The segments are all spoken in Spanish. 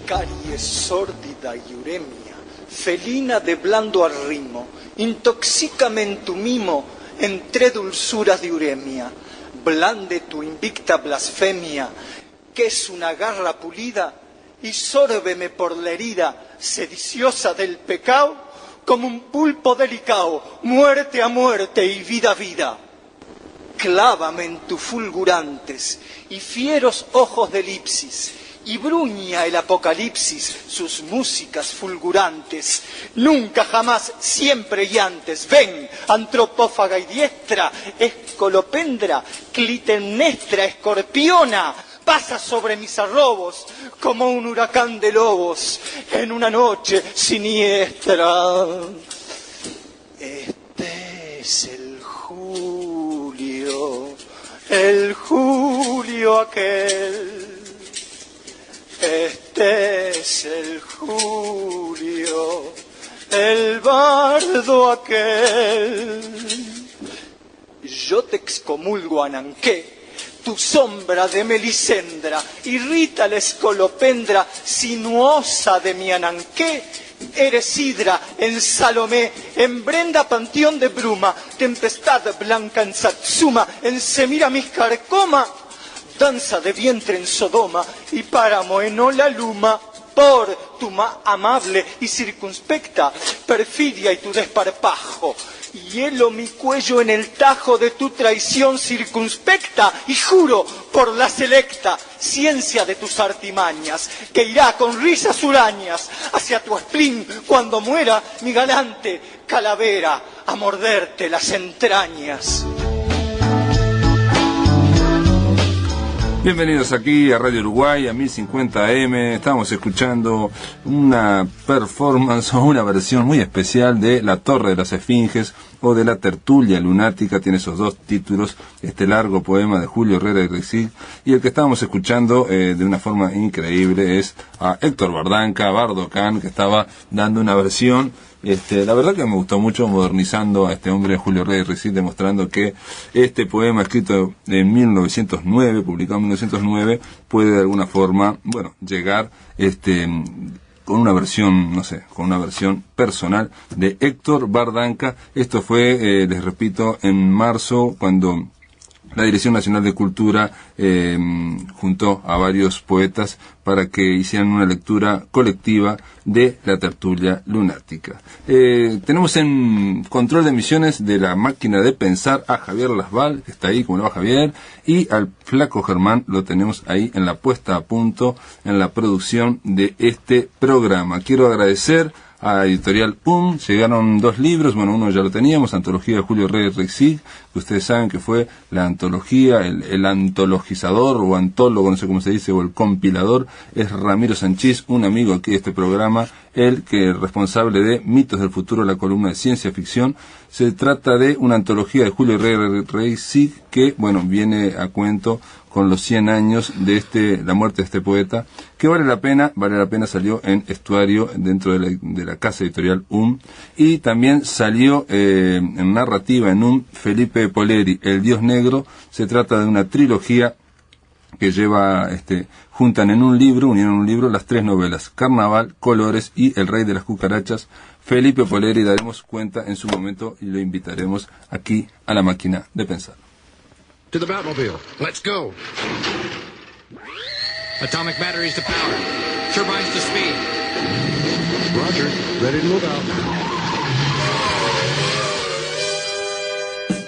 caries sórdida y uremia, felina de blando arrimo, intoxícame en tu mimo, entre dulzuras de uremia, blande tu invicta blasfemia, que es una garra pulida, y sórbeme por la herida sediciosa del pecado, como un pulpo delicado, muerte a muerte y vida a vida. Clávame en tus fulgurantes y fieros ojos de elipsis, y bruña el apocalipsis sus músicas fulgurantes. Nunca, jamás, siempre y antes. Ven, antropófaga y diestra, escolopendra, clitemnestra, escorpiona, pasa sobre mis arrobos como un huracán de lobos en una noche siniestra. Este es el Julio aquel. Este es el Julio, el bardo aquel. Yo te excomulgo, Ananqué, tu sombra de melicendra, irrita la escolopendra sinuosa de mi Ananqué. Eres hidra en Salomé, en Brenda panteón de bruma, tempestad blanca en Satsuma, en Semiramis carcoma, danza de vientre en Sodoma y páramo en Olaluma, por tu amable y circunspecta perfidia y tu desparpajo. Hielo mi cuello en el tajo de tu traición circunspecta y juro por la selecta ciencia de tus artimañas que irá con risas hurañas hacia tu spleen cuando muera mi galante calavera a morderte las entrañas. Bienvenidos aquí a Radio Uruguay, a 1050 AM. Estamos escuchando una performance o una versión muy especial de La Torre de las Esfinges o de La Tertulia Lunática. Tiene esos dos títulos, este largo poema de Julio Herrera y Rexig. Y el que estábamos escuchando de una forma increíble es a Héctor Bardanca, Bardo Can, que estaba dando una versión. La verdad que me gustó mucho, modernizando a este hombre, Julio Herrera y Rexig, demostrando que este poema escrito en 1909, publicado en 1909, puede de alguna forma, llegar con una versión, con una versión personal de Héctor Bardanca. Esto fue, les repito, en marzo, cuando la Dirección Nacional de Cultura juntó a varios poetas para que hicieran una lectura colectiva de La Tertulia Lunática. Tenemos en control de emisiones de La Máquina de Pensar a Javier Lasval, que está ahí, como lo va Javier, y al Flaco Germán lo tenemos ahí en la puesta a punto, en la producción de este programa. Quiero agradecer a Editorial llegaron 2 libros, uno ya lo teníamos, Antología de Julio Herrera y Rexig, que ustedes saben que fue la antología, el antologizador o antólogo, no sé cómo se dice, o el compilador, es Ramiro Sanchís, un amigo aquí de este programa, él que es responsable de Mitos del Futuro, la columna de ciencia ficción. Se trata de una antología de Julio Herrera y Rexig que, viene a cuento con los 100 años de la muerte de este poeta, que vale la pena, salió en Estuario dentro de la casa editorial y también salió en narrativa en Felipe Poleri, El Dios Negro. Se trata de una trilogía que lleva, juntan unieron en un libro las 3 novelas, Carnaval, Colores y El Rey de las Cucarachas. Felipe Poleri, daremos cuenta en su momento y lo invitaremos aquí a La Máquina de Pensar. To the Batmobile. Let's go. Atomic batteries to power. Turbines to speed. Roger. Ready to move out.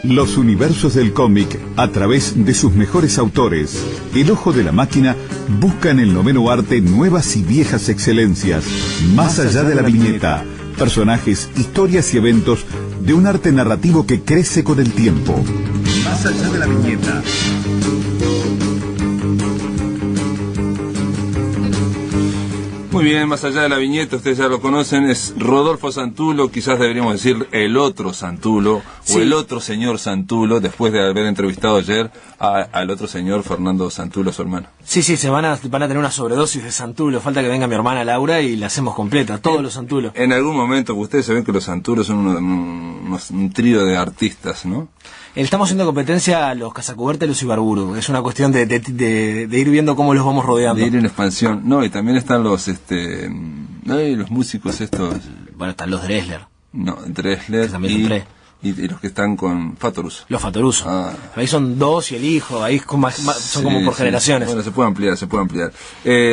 Los universos del cómic a través de sus mejores autores. El Ojo de la Máquina busca en el noveno arte nuevas y viejas excelencias. Más allá de la viñeta. Personajes, historias y eventos de un arte narrativo que crece con el tiempo. Más allá de la viñeta. Muy bien, más allá de la viñeta, ustedes ya lo conocen, es Rodolfo Santulo, quizás deberíamos decir el otro Santulo, sí, o el otro señor Santulo, después de haber entrevistado ayer al otro señor Fernando Santulo, su hermano. Sí, se van a tener una sobredosis de santulo. Falta que venga mi hermana Laura y la hacemos completa, todos los santulos. En algún momento, ustedes saben que los santulos son un trío de artistas, ¿no? Estamos haciendo competencia a los Casacuberta y los Ibarburu. Es una cuestión de ir viendo cómo los vamos rodeando. De ir en expansión. No, y también están los los músicos estos. Bueno, están los Dressler. No, Dressler que también son tres. Y los que están con Fatoruso. Los Fatoruso. Ahí son dos y el hijo, ahí son como por generaciones. Bueno, se puede ampliar.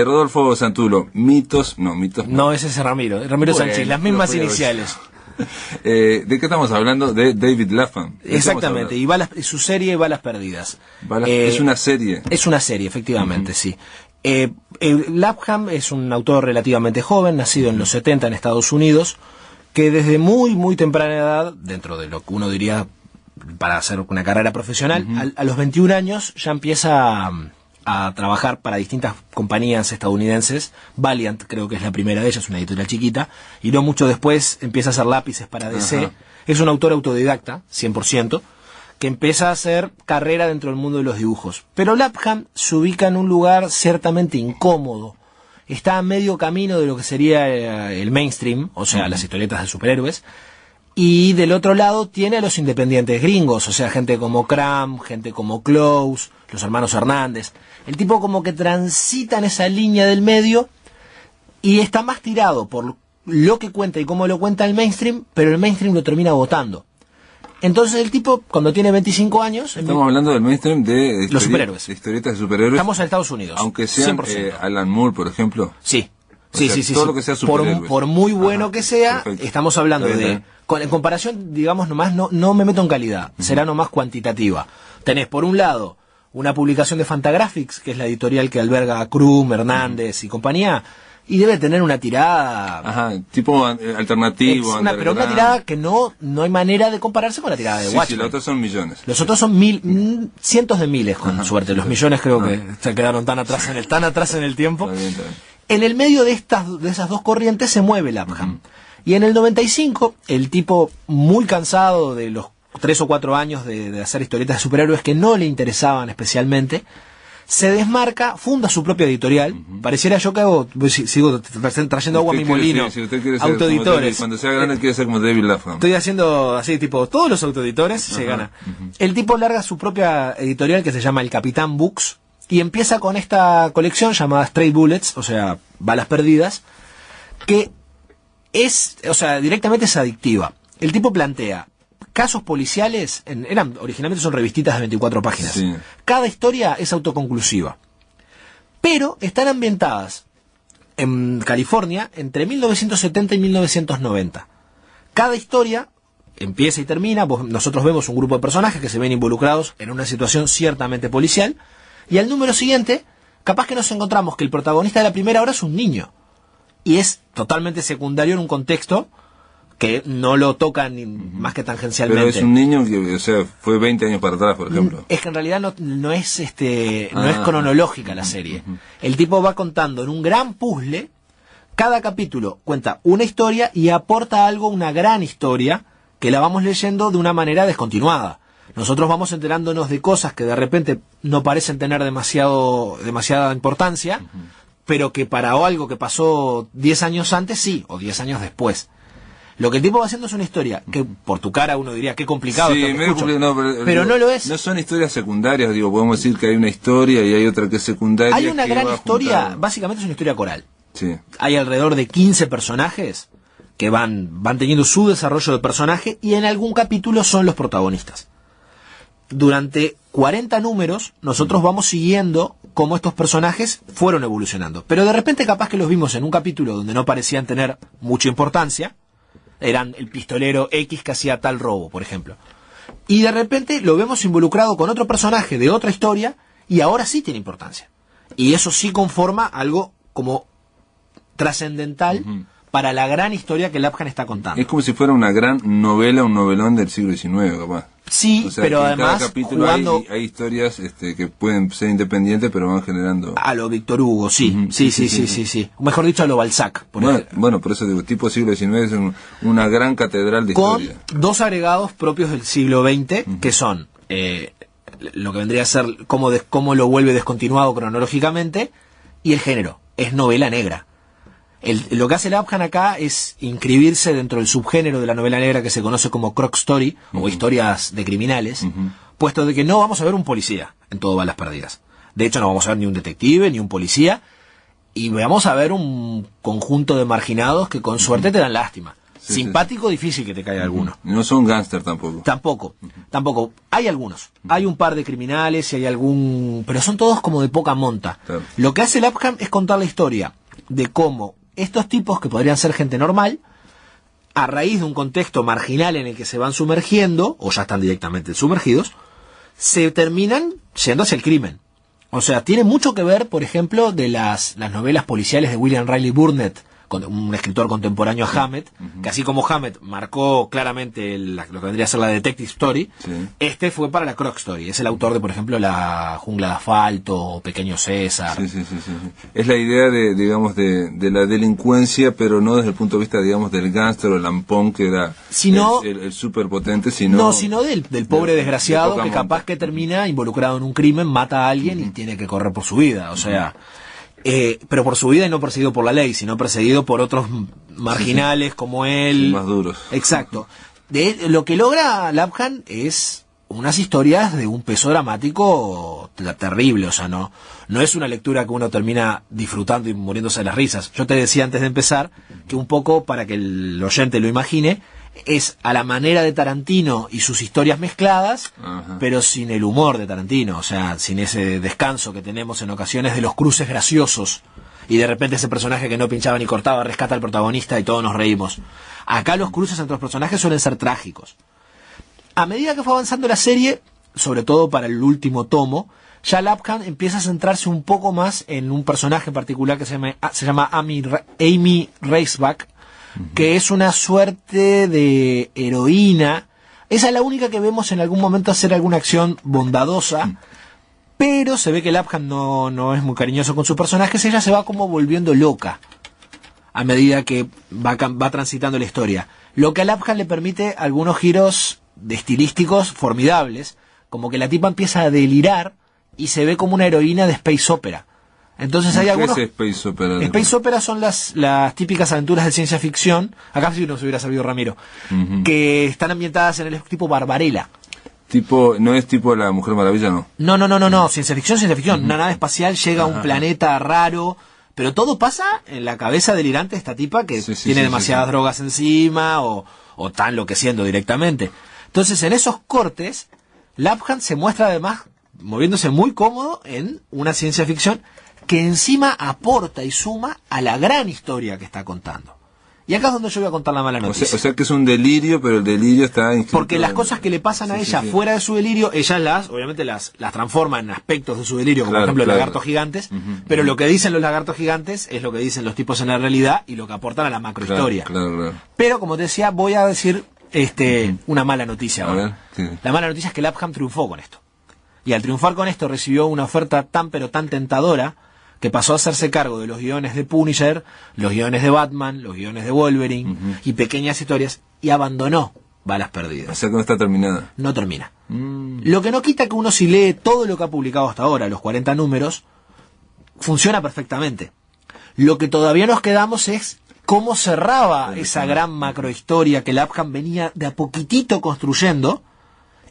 Rodolfo Santulo, mitos. No, ese es Ramiro Sánchez, las mismas iniciales. ¿De qué estamos hablando? De David Lapham. Exactamente, y su serie Balas Perdidas. Es una serie. Es una serie, efectivamente, sí. Lapham es un autor relativamente joven, nacido en los 70 en Estados Unidos, que desde muy, muy temprana edad, dentro de lo que uno diría para hacer una carrera profesional, a los 21 años ya empieza a trabajar para distintas compañías estadounidenses. Valiant creo que es la primera de ellas, una editorial chiquita, y no mucho después empieza a hacer lápices para DC. Ajá. Es un autor autodidacta, 100%, que empieza a hacer carrera dentro del mundo de los dibujos. Pero Lapham se ubica en un lugar ciertamente incómodo. Está a medio camino de lo que sería el mainstream, o sea, las historietas de superhéroes, y del otro lado tiene a los independientes gringos, o sea, gente como Cram, gente como Close, los hermanos Hernández. El tipo como que transita en esa línea del medio y está más tirado por lo que cuenta y cómo lo cuenta el mainstream, pero el mainstream lo termina votando. Entonces el tipo, cuando tiene 25 años... Estamos hablando del mainstream de los superhéroes. De historietas de superhéroes. Estamos en Estados Unidos. Aunque sean Alan Moore, por ejemplo. Sí. Sí. Todo lo que sea superhéroes. Por muy bueno que sea, perfecto. Estamos hablando de... En comparación, digamos, nomás no me meto en calidad. Será nomás cuantitativa. Tenés, por un lado, una publicación de Fantagraphics, que es la editorial que alberga a Krum, Hernández y compañía, y debe tener una tirada... Ajá, tipo alternativo. Pero una tirada que no hay manera de compararse con la tirada de Watchmen. Sí, los otros son millones. Los otros son cientos de miles, con suerte. Los millones creo que se quedaron tan atrás en el tiempo. Está bien. En el medio de esas dos corrientes se mueve Lapham. Y en el 95, el tipo, muy cansado de los 3 o 4 años de hacer historietas de superhéroes que no le interesaban especialmente, se desmarca, funda su propia editorial. Pareciera yo que sigo trayendo agua a mi molino. Si usted quiere ser autoeditores. Cuando sea grande quiere ser como David Lapham. Estoy haciendo así, tipo, todos los autoeditores se gana. El tipo larga su propia editorial que se llama El Capitán Books y empieza con esta colección llamada Stray Bullets, o sea, balas perdidas, que directamente es adictiva. El tipo plantea casos policiales, originalmente son revistitas de 24 páginas. Sí. Cada historia es autoconclusiva. Pero están ambientadas en California entre 1970 y 1990. Cada historia empieza y termina, nosotros vemos un grupo de personajes que se ven involucrados en una situación ciertamente policial, y al número siguiente, capaz que nos encontramos que el protagonista de la primera hora es un niño. Y es totalmente secundario en un contexto que no lo tocan más que tangencialmente. Pero es un niño que, fue 20 años para atrás, por ejemplo. Es que en realidad no es cronológica la serie. El tipo va contando en un gran puzzle, cada capítulo cuenta una historia y aporta algo, una gran historia, que la vamos leyendo de una manera descontinuada. Nosotros vamos enterándonos de cosas que de repente no parecen tener demasiada importancia, pero que para algo que pasó 10 años antes sí, o 10 años después. Lo que el tipo va haciendo es una historia que por tu cara uno diría qué complicado. Sí, pero no lo es. No son historias secundarias, podemos decir que hay una historia y hay otra que es secundaria. Hay una gran historia, básicamente es una historia coral. Sí. Hay alrededor de 15 personajes que van teniendo su desarrollo de personaje y en algún capítulo son los protagonistas. Durante 40 números nosotros vamos siguiendo cómo estos personajes fueron evolucionando. Pero de repente capaz que los vimos en un capítulo donde no parecían tener mucha importancia. Eran el pistolero X que hacía tal robo, por ejemplo. Y de repente lo vemos involucrado con otro personaje de otra historia y ahora sí tiene importancia. Y eso sí conforma algo como trascendental para la gran historia que Lapham está contando. Es como si fuera una gran novela, un novelón del siglo XIX, capaz. Sí, pero además cada capítulo hay historias que pueden ser independientes, pero van generando... A lo Víctor Hugo, sí. Sí. Mejor dicho, a lo Balzac. Bueno, por eso digo, tipo siglo XIX es una gran catedral de con historia. Dos agregados propios del siglo XX, que son lo que vendría a ser cómo lo vuelve descontinuado cronológicamente, y el género, es novela negra. Lo que hace Lapham acá es inscribirse dentro del subgénero de la novela negra que se conoce como crook story, o historias de criminales, puesto de que no vamos a ver un policía en todo Balas Perdidas. De hecho, no vamos a ver ni un detective, ni un policía, y vamos a ver un conjunto de marginados que con suerte te dan lástima. Sí, simpático, difícil que te caiga alguno. No son gángster tampoco. Tampoco. Hay algunos. Hay un par de criminales y hay algún... pero son todos como de poca monta. Claro. Lo que hace Lapham es contar la historia de cómo estos tipos, que podrían ser gente normal, a raíz de un contexto marginal en el que se van sumergiendo, o ya están directamente sumergidos, se terminan yendo hacia el crimen. O sea, tiene mucho que ver, por ejemplo, de las novelas policiales de William Riley Burnett, un escritor contemporáneo a Hammett, que así como Hammett marcó claramente lo que vendría a ser la Detective Story, este fue para la Crook Story. Es el autor de, por ejemplo, La Jungla de Asfalto o Pequeño César. Sí. Es la idea de la delincuencia, pero no desde el punto de vista, digamos, del gángster o el lampón, que era el superpotente, sino del pobre desgraciado que capaz que termina involucrado en un crimen, mata a alguien y tiene que correr por su vida. O sea... pero por su vida y no perseguido por la ley, sino perseguido por otros marginales como él. Sí, más duros. Exacto. Lo que logra Lapham es unas historias de un peso dramático terrible, o sea, no es una lectura que uno termina disfrutando y muriéndose de las risas. Yo te decía antes de empezar que un poco, para que el oyente lo imagine, es a la manera de Tarantino y sus historias mezcladas, pero sin el humor de Tarantino, o sea, sin ese descanso que tenemos en ocasiones de los cruces graciosos, y de repente ese personaje que no pinchaba ni cortaba rescata al protagonista y todos nos reímos. Acá los cruces entre los personajes suelen ser trágicos. A medida que fue avanzando la serie, sobre todo para el último tomo, ya Lapham empieza a centrarse un poco más en un personaje en particular que se llama Amy Raceback, que es una suerte de heroína. Esa es la única que vemos en algún momento hacer alguna acción bondadosa, pero se ve que Lapham no es muy cariñoso con sus personajes. Ella se va como volviendo loca a medida que va transitando la historia, lo que a Lapham le permite algunos giros estilísticos formidables, como que la tipa empieza a delirar y se ve como una heroína de space opera. Entonces hay algunos... ¿Qué es Space Opera? Space Opera son las típicas aventuras de ciencia ficción, acá sí nos hubiera sabido Ramiro, que están ambientadas en el tipo Barbarella. ¿No es tipo La Mujer Maravilla, no? No, ciencia ficción. Una nave espacial llega a un planeta raro, pero todo pasa en la cabeza delirante de esta tipa que tiene demasiadas drogas encima o está enloqueciendo directamente. Entonces en esos cortes, Lapham se muestra además moviéndose muy cómodo en una ciencia ficción que encima aporta y suma a la gran historia que está contando. Y acá es donde yo voy a contar la mala noticia. O sea que es un delirio, pero el delirio está inscrito. Porque las cosas que le pasan a ella fuera de su delirio, ella obviamente las transforma en aspectos de su delirio, como por ejemplo lagartos gigantes, pero lo que dicen los lagartos gigantes es lo que dicen los tipos en la realidad y lo que aportan a la macrohistoria. Claro. Pero como te decía, voy a decir una mala noticia ahora. La mala noticia es que Lapham triunfó con esto. Y al triunfar con esto recibió una oferta tan tentadora que pasó a hacerse cargo de los guiones de Punisher, los guiones de Batman, los guiones de Wolverine y pequeñas historias, y abandonó Balas Perdidas. O sea que no está terminada. No termina. Lo que no quita que uno, si lee todo lo que ha publicado hasta ahora, los 40 números, funciona perfectamente. Lo que todavía nos quedamos es cómo cerraba esa gran macrohistoria que Lapham venía de a poquitito construyendo.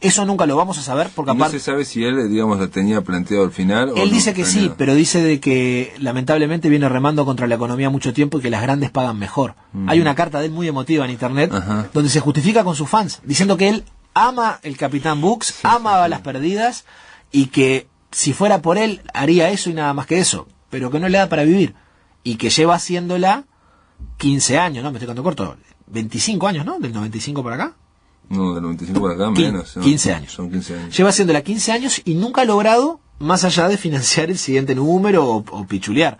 Eso nunca lo vamos a saber, porque aparte... ¿No se sabe si él, digamos, lo tenía planteado al final? Él dice que sí, pero dice de que lamentablemente viene remando contra la economía mucho tiempo y que las grandes pagan mejor. Hay una carta de él muy emotiva en internet donde se justifica con sus fans, diciendo que él ama el Capitán Books, ama Balas Perdidas, y que si fuera por él haría eso y nada más que eso, pero que no le da para vivir, y que lleva haciéndola 15 años, ¿no? Me estoy quedando corto, 25 años, ¿no? Del 95 para acá. No, del 95 para acá menos. 15 años. Son 15 años. Lleva haciéndola 15 años y nunca ha logrado, más allá de financiar el siguiente número o pichulear.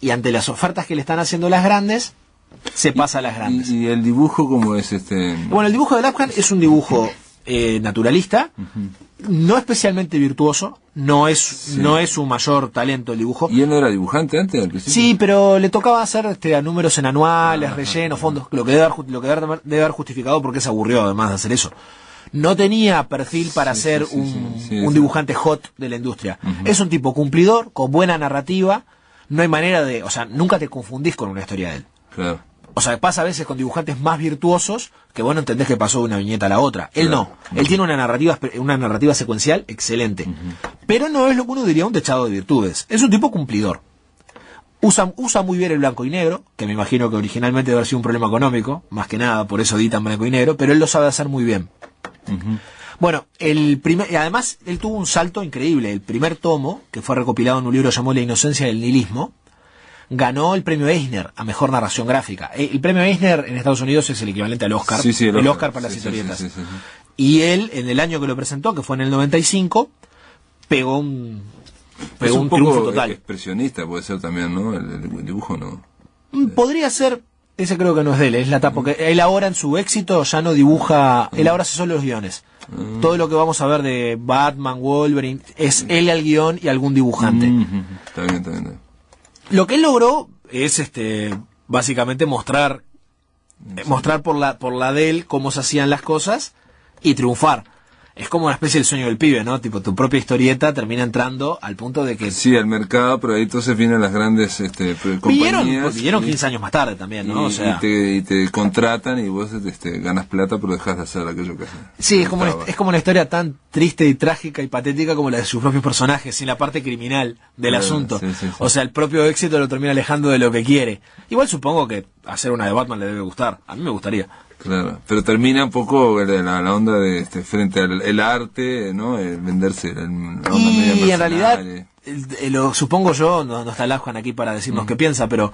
Y ante las ofertas que le están haciendo las grandes, se pasa a las grandes. ¿Y el dibujo cómo es Bueno, el dibujo de Lapham es un dibujo naturalista, no especialmente virtuoso, no es su mayor talento el dibujo. ¿Y él no era dibujante antes? Al principio? Sí, pero le tocaba hacer números en anuales, rellenos, fondos, lo que debe haber justificado porque se aburrió además de hacer eso. no tenía perfil para ser un dibujante hot de la industria. Es un tipo cumplidor, con buena narrativa, no hay manera de, o sea, nunca te confundís con una historia de él. Claro. O sea, pasa a veces con dibujantes más virtuosos que vos no entendés que pasó de una viñeta a la otra. Él Claro. no. Él tiene una narrativa secuencial excelente. Pero no es lo que uno diría un techado de virtudes. Es un tipo cumplidor. Usa muy bien el blanco y negro, que me imagino que originalmente debe haber sido un problema económico, más que nada, por eso edita en blanco y negro, pero él lo sabe hacer muy bien. Bueno, y además él tuvo un salto increíble. El primer tomo, que fue recopilado en un libro llamado La inocencia del nihilismo, ganó el premio Eisner a mejor narración gráfica. El premio Eisner en Estados Unidos es el equivalente al Oscar, el Oscar para las historietas. Sí. Y él, en el año que lo presentó, que fue en el 95, pegó un triunfo total. Expresionista puede ser también, ¿no? El dibujo, ¿no? Podría ser, ese creo que no es de él, es la tapa, porque él ahora en su éxito ya no dibuja, él ahora hace solo los guiones. Todo lo que vamos a ver de Batman, Wolverine, es él al guión y algún dibujante. Está bien. Lo que él logró es básicamente mostrar por la de él cómo se hacían las cosas y triunfar. Es como una especie del sueño del pibe, ¿no? Tipo, tu propia historieta termina entrando al punto de que... Sí, al mercado, pero ahí entonces vienen las grandes compañías. Vinieron 15 años más tarde también, ¿no? Y te contratan y vos ganas plata, pero dejas de hacer aquello que haces. Sí, es como una historia tan triste y trágica y patética como la de sus propios personajes, sin la parte criminal del asunto. Sí. O sea, el propio éxito lo termina alejando de lo que quiere. Igual supongo que hacer una de Batman le debe gustar. A mí me gustaría. Claro, pero termina un poco la onda de frente al el arte, ¿no? El venderse la onda media y en mercenaria. realidad, lo supongo yo, no está Lafjan aquí para decirnos qué piensa, pero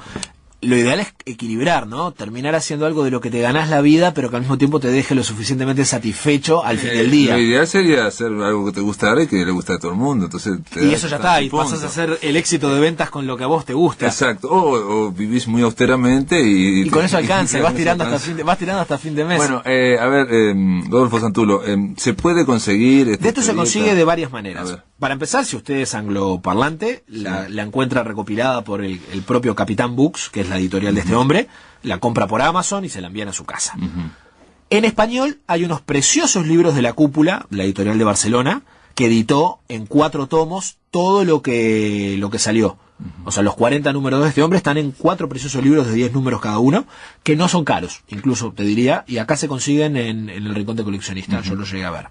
lo ideal es equilibrar, ¿no? Terminar haciendo algo de lo que te ganás la vida, pero que al mismo tiempo te deje lo suficientemente satisfecho al fin del día. Lo ideal sería hacer algo que te gustara y que le guste a todo el mundo. Entonces y eso ya está, y pasas a hacer el éxito de ventas con lo que a vos te gusta. Exacto, o vivís muy austeramente y con eso alcanza, vas tirando hasta fin de mes. Bueno, a ver, Rodolfo Santulo, ¿se puede conseguir? De esto se consigue de varias maneras. Para empezar, si usted es angloparlante, la encuentra recopilada por el propio Capitán Books, que es la editorial de este hombre, la compra por Amazon y se la envían a su casa. En español hay unos preciosos libros de La Cúpula, la editorial de Barcelona, que editó en 4 tomos todo lo que salió. O sea, los 40 números de este hombre están en 4 preciosos libros de 10 números cada uno, que no son caros, incluso te diría, y acá se consiguen en el Rincón de Coleccionista, yo los llegué a ver.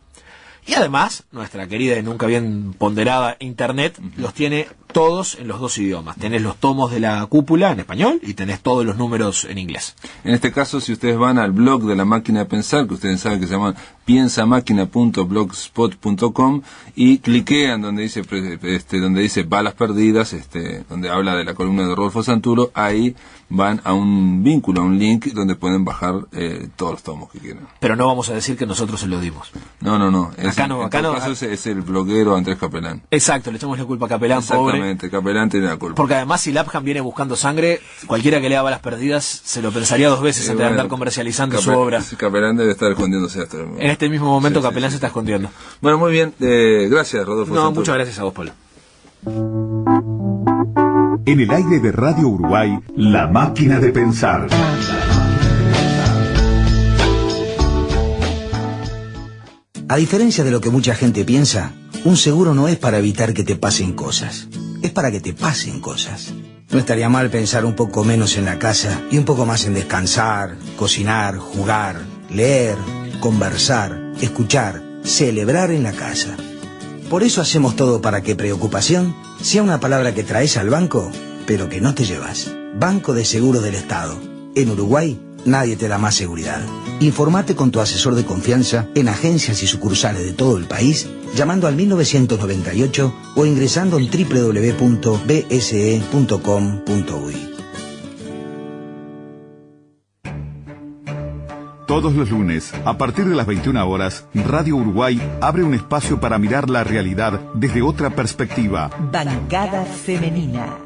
Y además, nuestra querida y nunca bien ponderada Internet los tiene todos en los 2 idiomas. Tenés los tomos de La Cúpula en español y tenés todos los números en inglés. En este caso, si ustedes van al blog de La Máquina de Pensar, que ustedes saben que se llama piensamáquina.blogspot.com, y cliquean donde dice Balas Perdidas, donde habla de la columna de Rodolfo Santuro, ahí van a un vínculo, a un link donde pueden bajar todos los tomos que quieran. Pero no vamos a decir que nosotros se lo dimos. No. Acá no. Es el bloguero Andrés Capelán. Exacto, le echamos la culpa a Capelán, pobre. Exactamente, Capelán tiene la culpa. Porque además, si Lafjan viene buscando sangre, cualquiera que lea Balas Perdidas se lo pensaría 2 veces antes de andar comercializando su obra. Capelán debe estar escondiéndose hasta el En este mismo momento, Capelán se está escondiendo. Bueno, muy bien. Gracias, Rodolfo. No, muchas gracias a vos, Pablo. En el aire de Radio Uruguay, La Máquina de Pensar. A diferencia de lo que mucha gente piensa, un seguro no es para evitar que te pasen cosas, es para que te pasen cosas. No estaría mal pensar un poco menos en la casa y un poco más en descansar, cocinar, jugar, leer, conversar, escuchar, celebrar en la casa. Por eso hacemos todo para que preocupación sea una palabra que traes al banco, pero que no te llevas. Banco de Seguros del Estado. En Uruguay, nadie te da más seguridad. Informate con tu asesor de confianza en agencias y sucursales de todo el país, llamando al 1998 o ingresando en www.bse.com.uy. Todos los lunes, a partir de las 21 horas, Radio Uruguay abre un espacio para mirar la realidad desde otra perspectiva. Bancada femenina.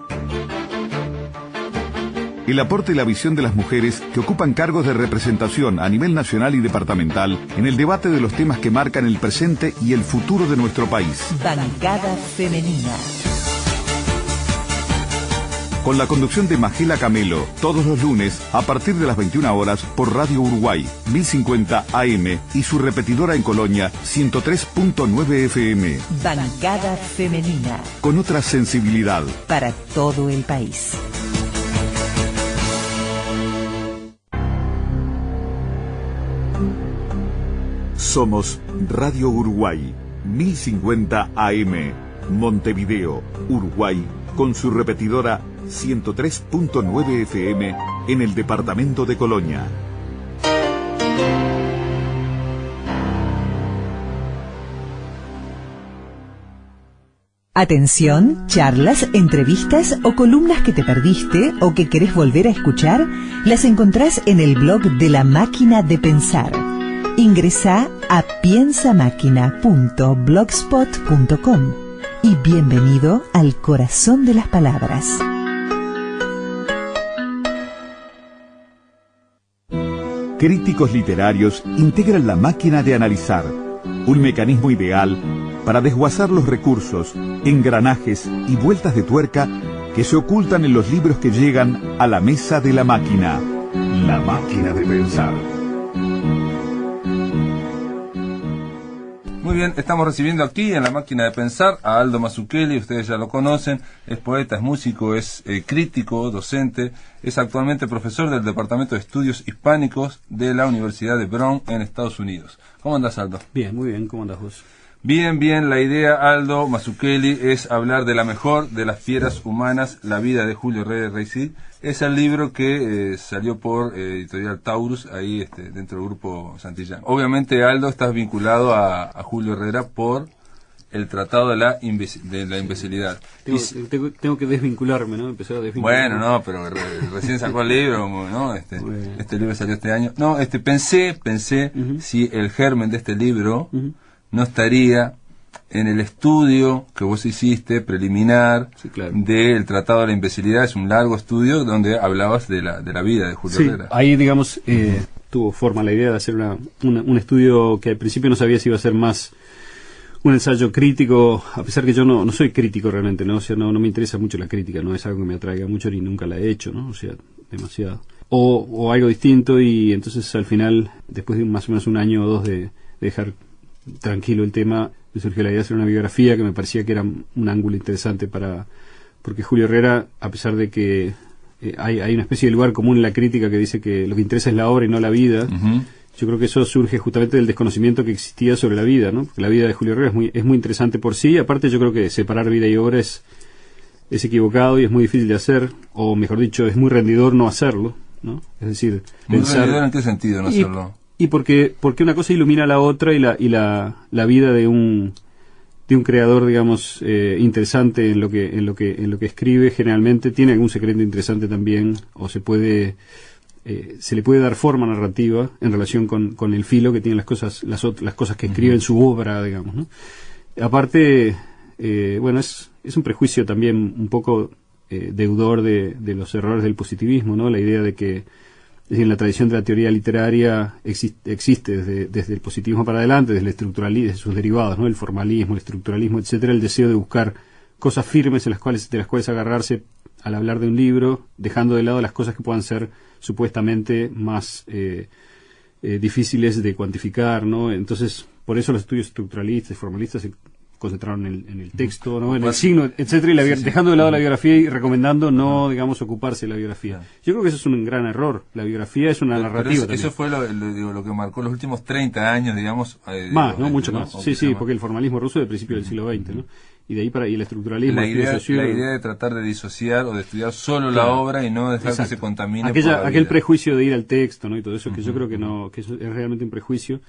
El aporte y la visión de las mujeres que ocupan cargos de representación a nivel nacional y departamental en el debate de los temas que marcan el presente y el futuro de nuestro país. Bancada femenina. con la conducción de Magela Camelo, todos los lunes a partir de las 21 horas por Radio Uruguay 1050 AM y su repetidora en Colonia 103.9 FM. Bancada femenina. Con otra sensibilidad. Para todo el país. Somos Radio Uruguay 1050 AM, Montevideo, Uruguay, con su repetidora 103.9 FM en el departamento de Colonia. Atención, charlas, entrevistas o columnas que te perdiste o que querés volver a escuchar, las encontrás en el blog de La Máquina de Pensar. Ingresá a piensamáquina.blogspot.com y bienvenido al corazón de las palabras. Críticos literarios integran La Máquina de Analizar, un mecanismo ideal para desguazar los recursos, engranajes y vueltas de tuerca que se ocultan en los libros que llegan a la mesa de la máquina. La Máquina de Pensar. Muy bien, estamos recibiendo aquí en La Máquina de Pensar a Aldo Mazzucchelli, ustedes ya lo conocen, es poeta, es músico, es crítico, docente, es actualmente profesor del Departamento de Estudios Hispánicos de la Universidad de Brown en Estados Unidos. ¿Cómo andás, Aldo? Bien, muy bien, ¿cómo andás vos? Bien, bien, la idea, Aldo Mazzucchelli, es hablar de la mejor de las fieras humanas, la vida de Julio Herrera Reisig. Es el libro que salió por editorial Taurus, ahí dentro del grupo Santillán. Obviamente, Aldo, estás vinculado a Julio Herrera por el Tratado de la Imbecilidad. Tengo que desvincularme, ¿no? Empezar a desvincularme. Bueno, no, pero recién sacó el libro, ¿no? Este libro salió este año. No, pensé si el germen de este libro no estaría en el estudio que vos hiciste, preliminar, sí, claro, del Tratado de la Imbecilidad. Es un largo estudio donde hablabas de la vida de Julio Herrera. Ahí, digamos, tuvo forma la idea de hacer un estudio que al principio no sabía si iba a ser más un ensayo crítico, a pesar que yo no soy crítico realmente, ¿no? O sea, no me interesa mucho la crítica, no es algo que me atraiga mucho ni nunca la he hecho, ¿no? O sea, demasiado. O algo distinto, y entonces al final, después de más o menos un año o dos de dejar tranquilo el tema, me surgió la idea de hacer una biografía que me parecía que era un ángulo interesante porque Julio Herrera, a pesar de que hay una especie de lugar común en la crítica que dice que lo que interesa es la obra y no la vida, yo creo que eso surge justamente del desconocimiento que existía sobre la vida, ¿no? Porque la vida de Julio Herrera es muy interesante por sí, aparte yo creo que separar vida y obra es equivocado y es muy difícil de hacer, o mejor dicho, es muy rendidor no hacerlo, ¿no? Es decir, ¿Muy rendidor en qué sentido no hacerlo? Y porque una cosa ilumina a la otra, y la vida de un creador, digamos, interesante en lo que escribe, generalmente tiene algún secreto interesante también, o se le puede dar forma narrativa en relación con el filo que tienen las cosas que escribe en su obra, digamos, ¿no? Aparte, bueno, es un prejuicio también un poco deudor de los errores del positivismo, ¿no? La idea de que en la tradición de la teoría literaria existe desde el positivismo para adelante, desde el estructuralismo, desde sus derivados, ¿no? El formalismo, el estructuralismo, etcétera, el deseo de buscar cosas firmes de las cuales agarrarse al hablar de un libro, dejando de lado las cosas que puedan ser supuestamente más difíciles de cuantificar, ¿no? Entonces, por eso los estudios estructuralistas y formalistas se concentraron en el texto, ¿no? En el signo, etcétera, y dejando de lado la biografía y recomendando no, digamos, ocuparse de la biografía. Yo creo que eso es un gran error. La biografía es una narrativa. Pero eso fue lo que marcó los últimos 30 años, digamos. Más, ¿no? Mucho más. Sí, porque el formalismo ruso del principio del siglo XX, ¿no? Y de ahí y el estructuralismo. La idea de tratar de disociar o de estudiar solo la obra y no dejar que se contamine aquel prejuicio de ir al texto, ¿no? Y todo eso, que yo creo que eso es realmente un prejuicio.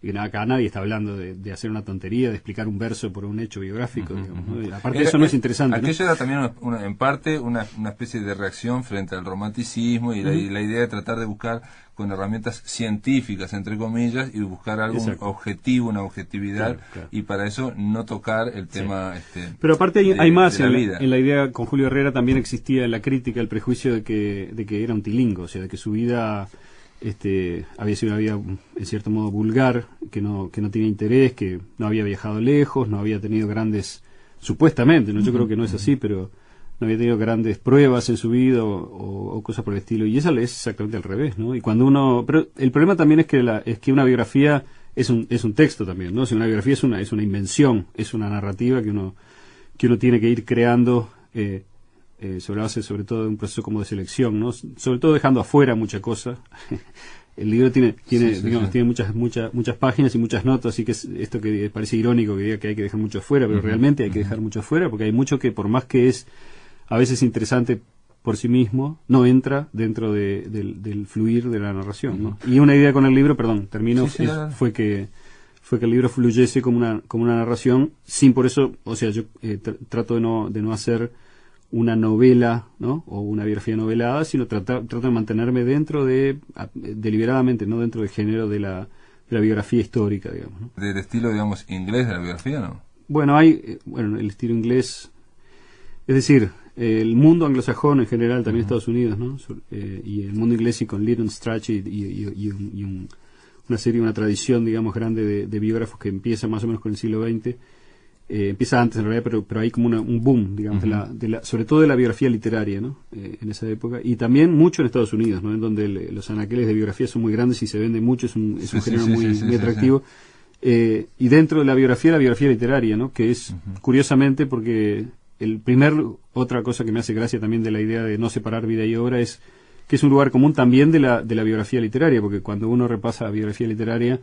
Y que acá nadie está hablando de hacer una tontería, de explicar un verso por un hecho biográfico, digamos, ¿no? Aparte eso no es interesante, aquello, ¿no? Era también en parte una especie de reacción frente al romanticismo y la idea de tratar de buscar con herramientas científicas, entre comillas, y buscar algo objetivo, una objetividad, claro. Y para eso no tocar el tema pero aparte hay más en la idea. Con Julio Herrera también existía en la crítica el prejuicio de que era un tilingo, o sea, de que su vida había sido una vida en cierto modo vulgar, que no tenía interés, que no había viajado lejos, no había tenido grandes, supuestamente, ¿no? Yo creo que no es así, pero no había tenido grandes pruebas en su vida o cosas por el estilo, y esa es exactamente al revés, ¿no? Y cuando uno, pero el problema también es que una biografía es un texto también, ¿no? Si una biografía es una invención, es una narrativa que uno tiene que ir creando sobre base sobre todo de un proceso como de selección, ¿no? Sobre todo dejando afuera mucha cosa. El libro tiene muchas páginas y muchas notas, así que esto que parece irónico que diga que hay que dejar mucho afuera, pero realmente hay que dejar mucho afuera, porque hay mucho que, por más que es a veces interesante por sí mismo, no entra dentro del fluir de la narración, ¿no? Y una idea con el libro, fue que el libro fluyese como una narración, sin por eso, o sea, yo trato de no hacer una novela, ¿no? O una biografía novelada, sino trato de mantenerme dentro deliberadamente, no dentro del género de la biografía histórica, digamos, ¿no? Del estilo, digamos, inglés de la biografía, ¿no? Bueno, el estilo inglés, es decir, el mundo anglosajón en general, también Estados Unidos, ¿no? Y el mundo inglés, y con Lyndon Strachey y una tradición, digamos, grande de biógrafos que empieza más o menos con el siglo XX. Empieza antes en realidad, pero hay como un boom, digamos, sobre todo de la biografía literaria, ¿no? En esa época, y también mucho en Estados Unidos, ¿no? En donde los anaqueles de biografía son muy grandes y se vende mucho, es un género muy atractivo. Y dentro de la biografía literaria, ¿no? Que es, curiosamente, porque otra cosa que me hace gracia también de la idea de no separar vida y obra es que es un lugar común también de la biografía literaria, porque cuando uno repasa la biografía literaria,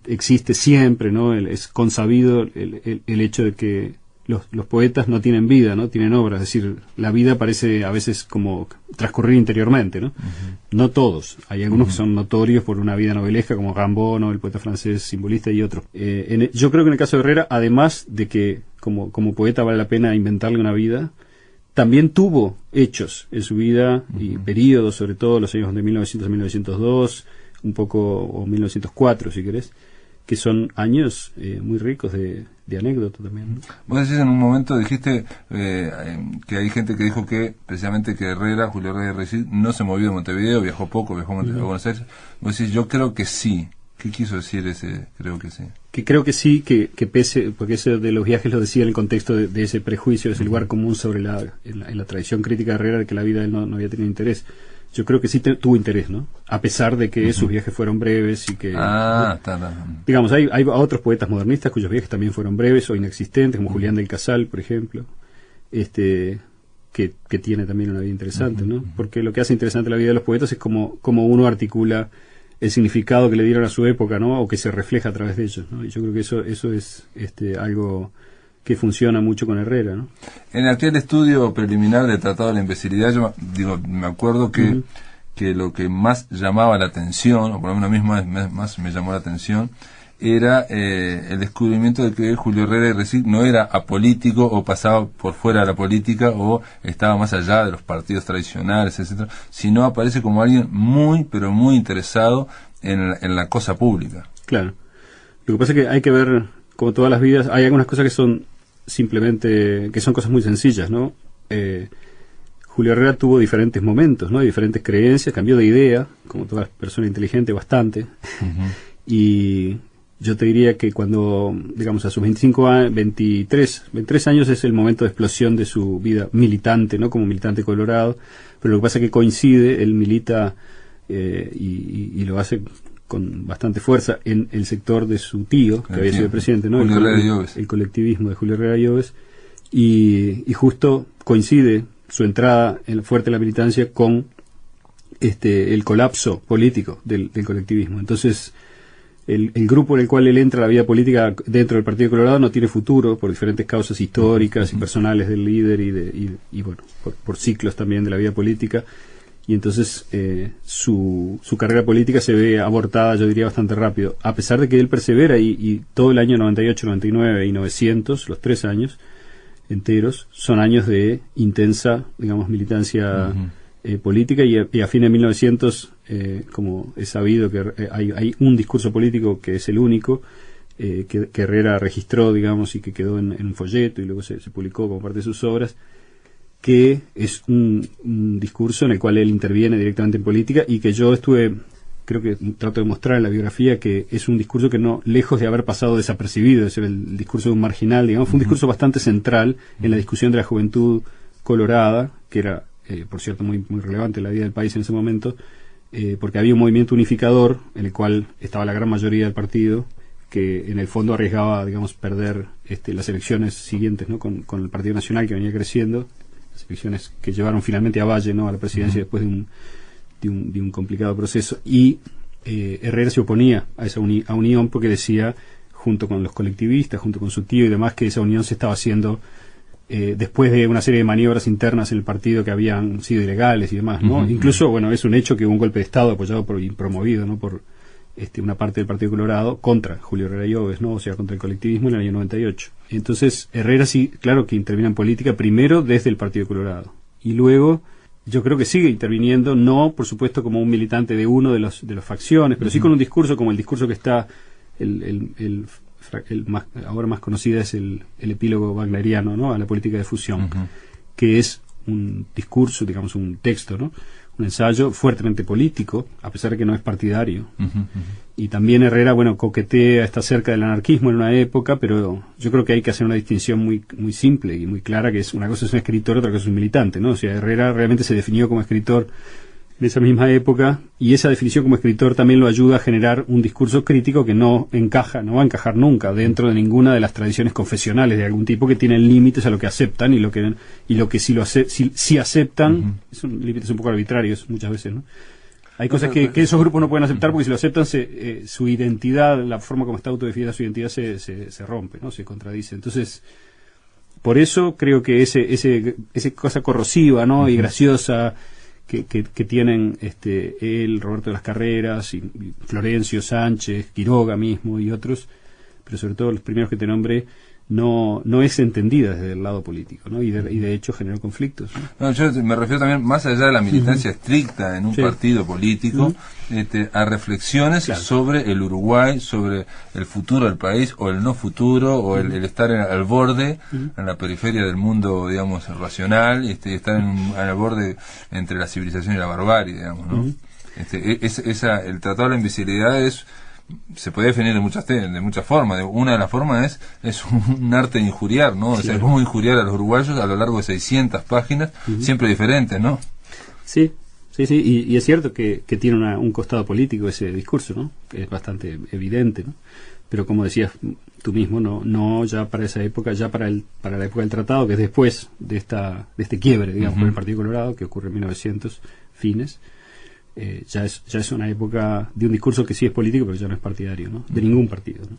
existe siempre, ¿no? Es consabido el hecho de que los poetas no tienen vida, ¿no? Tienen obras, es decir, la vida parece a veces como transcurrir interiormente, ¿no? No todos, hay algunos que son notorios por una vida novelesca, como Rimbaud, ¿no? El poeta francés simbolista, y otros. Yo creo que en el caso de Herrera, además de que como poeta vale la pena inventarle una vida, también tuvo hechos en su vida y periodos, sobre todo los años de 1900 a 1902, un poco, o 1904 si querés, que son años muy ricos de anécdota también, ¿no? Vos decís en un momento, dijiste que hay gente que dijo que precisamente que Julio Herrera no se movió de Montevideo, viajó poco, viajó a Buenos Aires. Vos decís, yo creo que sí. ¿Qué quiso decir ese creo que sí? Que creo que sí, que pese, porque eso de los viajes lo decía en el contexto de ese prejuicio, de ese lugar común sobre en la tradición crítica de Herrera, de que la vida de él no había tenido interés. Yo creo que sí tuvo interés, ¿no? A pesar de que sus viajes fueron breves y que... Digamos, hay otros poetas modernistas cuyos viajes también fueron breves o inexistentes, como Julián del Casal, por ejemplo, que tiene también una vida interesante, ¿no? Porque lo que hace interesante la vida de los poetas es como uno articula el significado que le dieron a su época, ¿no? O que se refleja a través de ellos, ¿no? Y yo creo que eso es algo que funciona mucho con Herrera, ¿no? En aquel estudio preliminar del Tratado de la Imbecilidad, me acuerdo que lo que más llamaba la atención, o por lo menos a mí más me llamó la atención, era el descubrimiento de que Julio Herrera no era apolítico o pasaba por fuera de la política o estaba más allá de los partidos tradicionales, etcétera, sino aparece como alguien muy, pero muy interesado en la cosa pública. Claro. Lo que pasa es que hay que ver, como todas las vidas, hay algunas cosas que son simplemente, que son cosas muy sencillas, ¿no? Julio Herrera tuvo diferentes momentos, ¿no? Diferentes creencias, cambió de idea, como toda persona inteligente, bastante. Y yo te diría que cuando, digamos, a sus 23 años es el momento de explosión de su vida militante, ¿no? Como militante colorado, pero lo que pasa es que coincide, él milita y lo hace con bastante fuerza en el sector de su tío, que había sido presidente, ¿no? El colectivismo de Julio Herrera Lloves, y justo coincide su entrada fuerte en la militancia con el colapso político del colectivismo. Entonces, el grupo en el cual él entra a la vida política dentro del Partido Colorado no tiene futuro por diferentes causas históricas y personales del líder y bueno, por ciclos también de la vida política. Y entonces su carrera política se ve abortada, yo diría, bastante rápido, a pesar de que él persevera y todo el año 98, 99 y 900, los 3 años enteros, son años de intensa, digamos, militancia política, y a fines de 1900, como es sabido que hay un discurso político que es el único que Herrera registró, digamos, y que quedó en un folleto y luego se publicó como parte de sus obras, que es un discurso en el cual él interviene directamente en política, y que yo creo que trato de mostrar en la biografía que es un discurso que no, lejos de haber pasado desapercibido, es el discurso de un marginal, digamos, fue un discurso bastante central en la discusión de la juventud colorada, que era, por cierto, muy, muy relevante en la vida del país en ese momento, porque había un movimiento unificador en el cual estaba la gran mayoría del partido, que en el fondo arriesgaba, digamos, perder las elecciones siguientes, ¿no? con el Partido Nacional, que venía creciendo, las elecciones que llevaron finalmente a Valle, ¿no? a la presidencia después de un complicado proceso. Y Herrera se oponía a esa unión porque decía, junto con los colectivistas, junto con su tío y demás, que esa unión se estaba haciendo después de una serie de maniobras internas en el partido que habían sido ilegales y demás, ¿no? Incluso, bueno, es un hecho que hubo un golpe de Estado apoyado y promovido, ¿no? por una parte del Partido Colorado contra Julio Herrera Lloves, ¿no? O sea, contra el colectivismo en el año 98. Entonces, Herrera sí, claro que interviene en política primero desde el Partido Colorado y luego yo creo que sigue interviniendo, no, por supuesto, como un militante de uno de las facciones, pero sí con un discurso como el discurso que está ahora más conocida es el epílogo wagneriano, ¿no? A la política de fusión, que es un discurso, digamos, un texto, ¿no? Un ensayo fuertemente político, a pesar de que no es partidario. Y también Herrera, bueno, coquetea, está cerca del anarquismo en una época, pero yo creo que hay que hacer una distinción muy, muy simple y muy clara, que es una cosa es un escritor, otra cosa es un militante, ¿no? O sea, Herrera realmente se definió como escritor en esa misma época, y esa definición como escritor también lo ayuda a generar un discurso crítico que no va a encajar nunca dentro de ninguna de las tradiciones confesionales de algún tipo, que tienen límites a lo que aceptan y lo que si aceptan son límites un poco arbitrarios muchas veces, ¿no? Hay cosas que esos grupos no pueden aceptar porque si lo aceptan su identidad, la forma como está autodefinida su identidad se rompe, ¿no? Se contradice. Entonces, por eso creo que esa cosa corrosiva, ¿no? Y graciosa que tienen él, Roberto de las Carreras, y Florencio Sánchez, Quiroga mismo y otros, pero sobre todo los primeros que te nombré, no es entendida desde el lado político, ¿no? Y de hecho generó conflictos, ¿no? No, yo me refiero también, más allá de la militancia estricta en un partido político, a reflexiones sobre el Uruguay, sobre el futuro del país, o el no futuro, o el estar al borde, en la periferia del mundo, digamos, racional, estar al borde entre la civilización y la barbarie, digamos, ¿no? El Tratado de la Invisibilidad se puede definir de muchas formas. Una de las formas es un arte de injuriar, ¿no? O sea, cómo injuriar a los uruguayos a lo largo de 600 páginas, siempre diferentes, ¿no? Sí, y es cierto que tiene un costado político ese discurso, ¿no? Que es bastante evidente, ¿no? Pero como decías tú mismo, no ya para esa época, ya para la época del tratado, que es después de este quiebre, digamos, con el Partido Colorado, que ocurre en 1900, fines. Ya es una época de un discurso que sí es político, pero ya no es partidario, ¿no? De ningún partido, ¿no?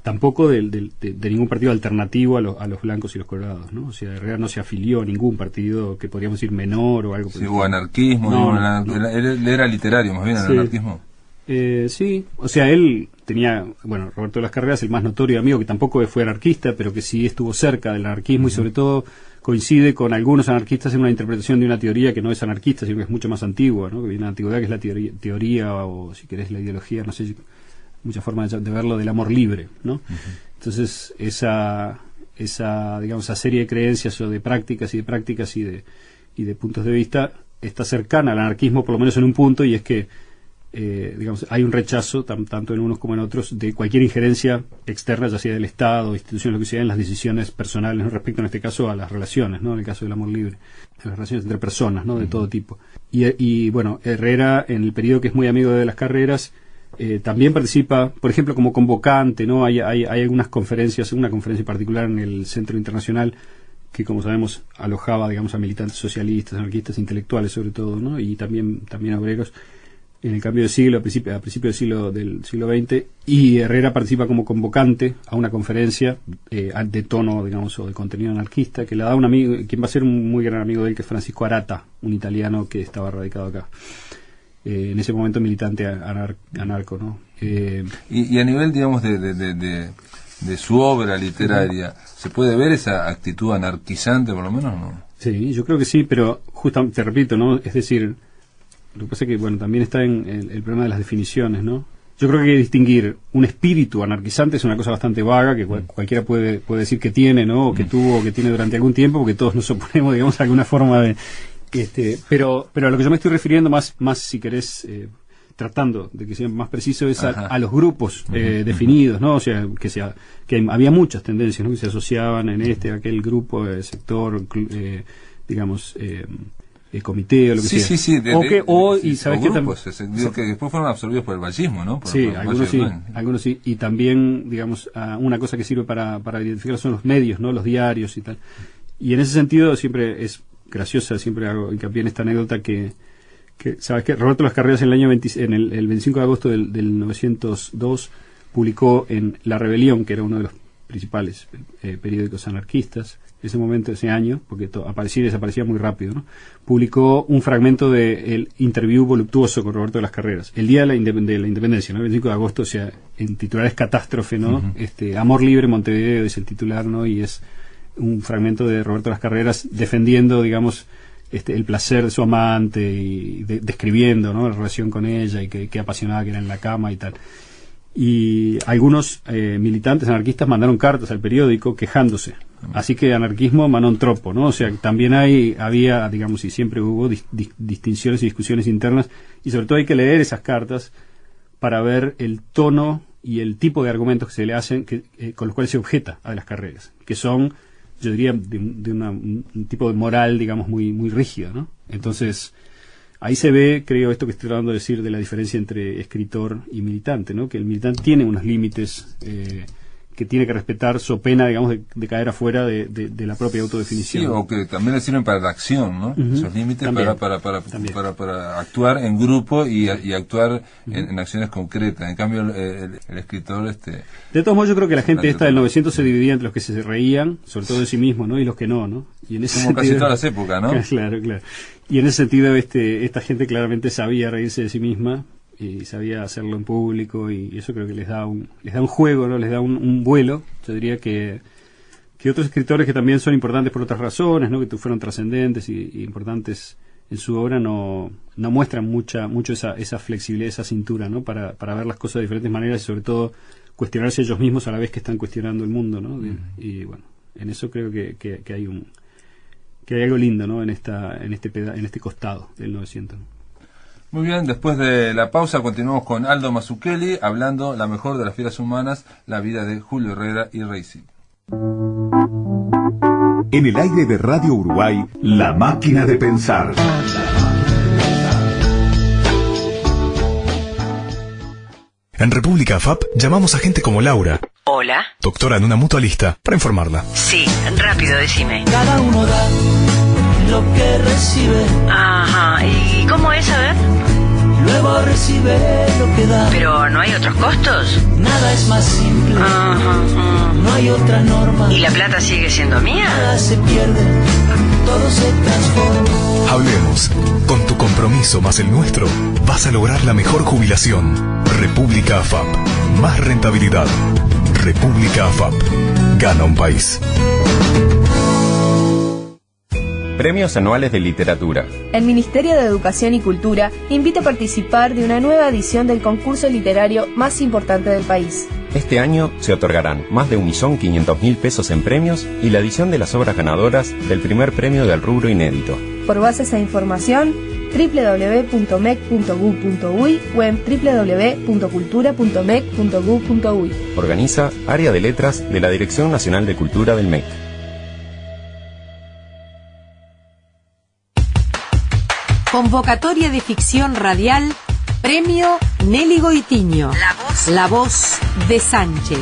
Tampoco de ningún partido alternativo a los blancos y los colorados, ¿no? O sea, Herrera no se afilió a ningún partido que podríamos decir menor o algo. Sí, o anarquismo, él era literario, más bien, el anarquismo. Sí, o sea, él tenía, bueno, Roberto de las Carreras, el más notorio amigo, que tampoco fue anarquista, pero que sí estuvo cerca del anarquismo y sobre todo coincide con algunos anarquistas en una interpretación de una teoría que no es anarquista, sino que es mucho más antigua, ¿no? Que viene de la antigüedad, que es la teoría o si querés la ideología, no sé, muchas formas de verlo, del amor libre, ¿no? Entonces, esa digamos, esa serie de creencias o de prácticas y de puntos de vista está cercana al anarquismo, por lo menos en un punto, y es que digamos, hay un rechazo tanto en unos como en otros de cualquier injerencia externa, ya sea del Estado, instituciones, lo que sea, en las decisiones personales, ¿no? Respecto en este caso a las relaciones, ¿no? En el caso del amor libre, a las relaciones entre personas, ¿no? De todo tipo. Y bueno, Herrera, en el periodo que es muy amigo de las Carreras, también participa, por ejemplo, como convocante, ¿no? Hay algunas conferencias, una conferencia en particular en el Centro Internacional que, como sabemos, alojaba, digamos, a militantes socialistas, anarquistas, intelectuales sobre todo, ¿no? Y también obreros, en el cambio de siglo, a principio del siglo XX, y Herrera participa como convocante a una conferencia de tono, digamos, o de contenido anarquista, que la da un amigo, quien va a ser un muy gran amigo de él, que es Francisco Arata, un italiano que estaba radicado acá. En ese momento militante anarco, ¿no? Y a nivel, digamos, de su obra literaria, ¿se puede ver esa actitud anarquizante, por lo menos, no? Sí, yo creo que sí, pero justamente, te repito, ¿no? Es decir, lo que pasa es que, bueno, también está en el problema de las definiciones, ¿no? Yo creo que hay que distinguir un espíritu anarquizante, es una cosa bastante vaga, que cualquiera puede decir que tiene, ¿no? O que tuvo, o que tiene durante algún tiempo, porque todos nos oponemos, digamos, a alguna forma de... pero a lo que yo me estoy refiriendo más si querés, tratando de que sea más preciso, es a los grupos definidos, ¿no? O sea, que había muchas tendencias, ¿no? Que se asociaban en aquel grupo, sector, digamos, comité o lo que sea. Sí, y sabes que grupos, digo que después fueron absorbidos por el vallismo, ¿no? Sí, algunos sí, y también, digamos, una cosa que sirve para identificar son los medios, ¿no? Los diarios y tal. Y en ese sentido siempre es graciosa, siempre hago hincapié en esta anécdota que sabes que Roberto Las Carreras en el 25 de agosto del 1902 publicó en La Rebelión, que era uno de los principales periódicos anarquistas ese momento, ese año, porque aparecía y desaparecía muy rápido, ¿no? Publicó un fragmento del interview voluptuoso con Roberto de las Carreras, el día de la independencia, ¿no? El 25 de agosto, o sea, en titular es catástrofe, ¿no? Uh-huh. Amor libre Montevideo es el titular, ¿no? Y es un fragmento de Roberto de las Carreras defendiendo, digamos, el placer de su amante y describiendo, ¿no? La relación con ella y qué apasionada que era en la cama y tal. Y algunos militantes anarquistas mandaron cartas al periódico quejándose. Así que anarquismo manon tropo, ¿no? O sea, también había, digamos, y siempre hubo distinciones y discusiones internas, y sobre todo hay que leer esas cartas para ver el tono y el tipo de argumentos que se le hacen, con los cuales se objeta a Las Carreras, que son, yo diría, de un tipo de moral, digamos, muy, muy rígido, ¿no? Entonces, ahí se ve, creo, esto que estoy tratando de decir de la diferencia entre escritor y militante, ¿no? Que el militante tiene unos límites que tiene que respetar, so pena, digamos, de caer afuera de la propia autodefinición. Sí, o que también le sirven para la acción, ¿no? Uh-huh. Esos límites para actuar en grupo y actuar en acciones concretas. En cambio, el escritor... De todos modos, yo creo que la gente esta del 900 se dividía entre los que se reían, sobre todo de sí mismo, ¿no? Y los que no. Y en ese como sentido, casi todas las épocas, ¿no? Claro. Y en ese sentido, esta gente claramente sabía reírse de sí misma y sabía hacerlo en público, y eso creo que les da un juego, ¿no? Les da un vuelo. Yo diría que otros escritores que también son importantes por otras razones, ¿no? Que fueron trascendentes y importantes en su obra, no muestran mucho esa flexibilidad, esa cintura, ¿no? Para ver las cosas de diferentes maneras y sobre todo cuestionarse ellos mismos a la vez que están cuestionando el mundo, ¿no? Y bueno, en eso creo que hay algo lindo, ¿no? En este costado del 900. Muy bien, después de la pausa continuamos con Aldo Mazzucchelli hablando la mejor de las fieras humanas, la vida de Julio Herrera y Racing. En el aire de Radio Uruguay, La Máquina de Pensar. En República AFAP llamamos a gente como Laura. Hola. Doctora en una mutualista, para informarla. Sí, rápido, decime. Cada uno da lo que recibe. Ajá, ¿y cómo es, a ver? Luego recibe lo que da. ¿Pero no hay otros costos? Nada es más simple. Ajá. No hay otra norma. ¿Y la plata sigue siendo mía? Nada se pierde, todo se transforma. Hablemos. Con tu compromiso más el nuestro, vas a lograr la mejor jubilación. República AFAP. Más rentabilidad. República AFAP. Gana un país. Premios anuales de literatura. El Ministerio de Educación y Cultura invita a participar de una nueva edición del concurso literario más importante del país. Este año se otorgarán más de 1.500.000 pesos en premios y la edición de las obras ganadoras del primer premio del rubro inédito. Por bases e información, www.mec.gov.uy o en www.cultura.mec.gov.uy. Organiza Área de Letras de la Dirección Nacional de Cultura del MEC. Convocatoria de ficción radial, premio Nelly Goitiño. La voz de Sánchez.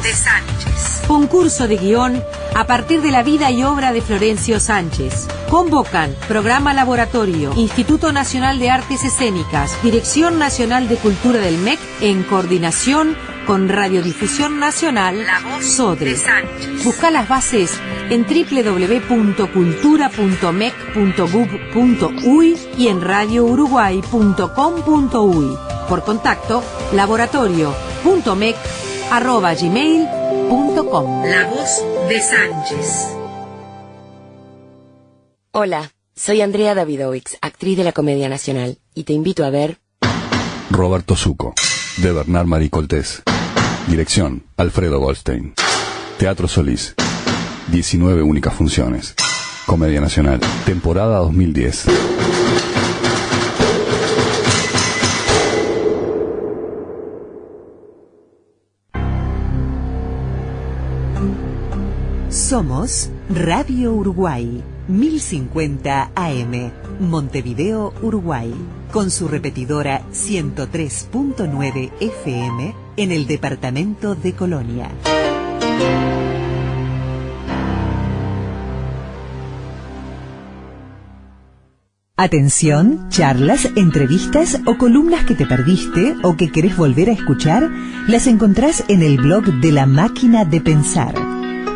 Concurso de guión a partir de la vida y obra de Florencio Sánchez. Convocan Programa Laboratorio, Instituto Nacional de Artes Escénicas, Dirección Nacional de Cultura del MEC, en coordinación con Radiodifusión Nacional, SODRE. Busca las bases en www.cultura.mec.gov.uy y en radiouruguay.com.uy. Por contacto, laboratorio.mec@gmail.com. La voz de Sánchez. Hola, soy Andrea Davidovich, actriz de la Comedia Nacional, y te invito a ver Roberto Zucco, de Bernard Marie Coltés. Dirección, Alfredo Goldstein. Teatro Solís. 19 únicas funciones. Comedia Nacional. Temporada 2010. Somos Radio Uruguay, 1050 AM, Montevideo, Uruguay, con su repetidora 103.9 FM en el departamento de Colonia. Atención, charlas, entrevistas o columnas que te perdiste o que querés volver a escuchar, las encontrás en el blog de La Máquina de Pensar.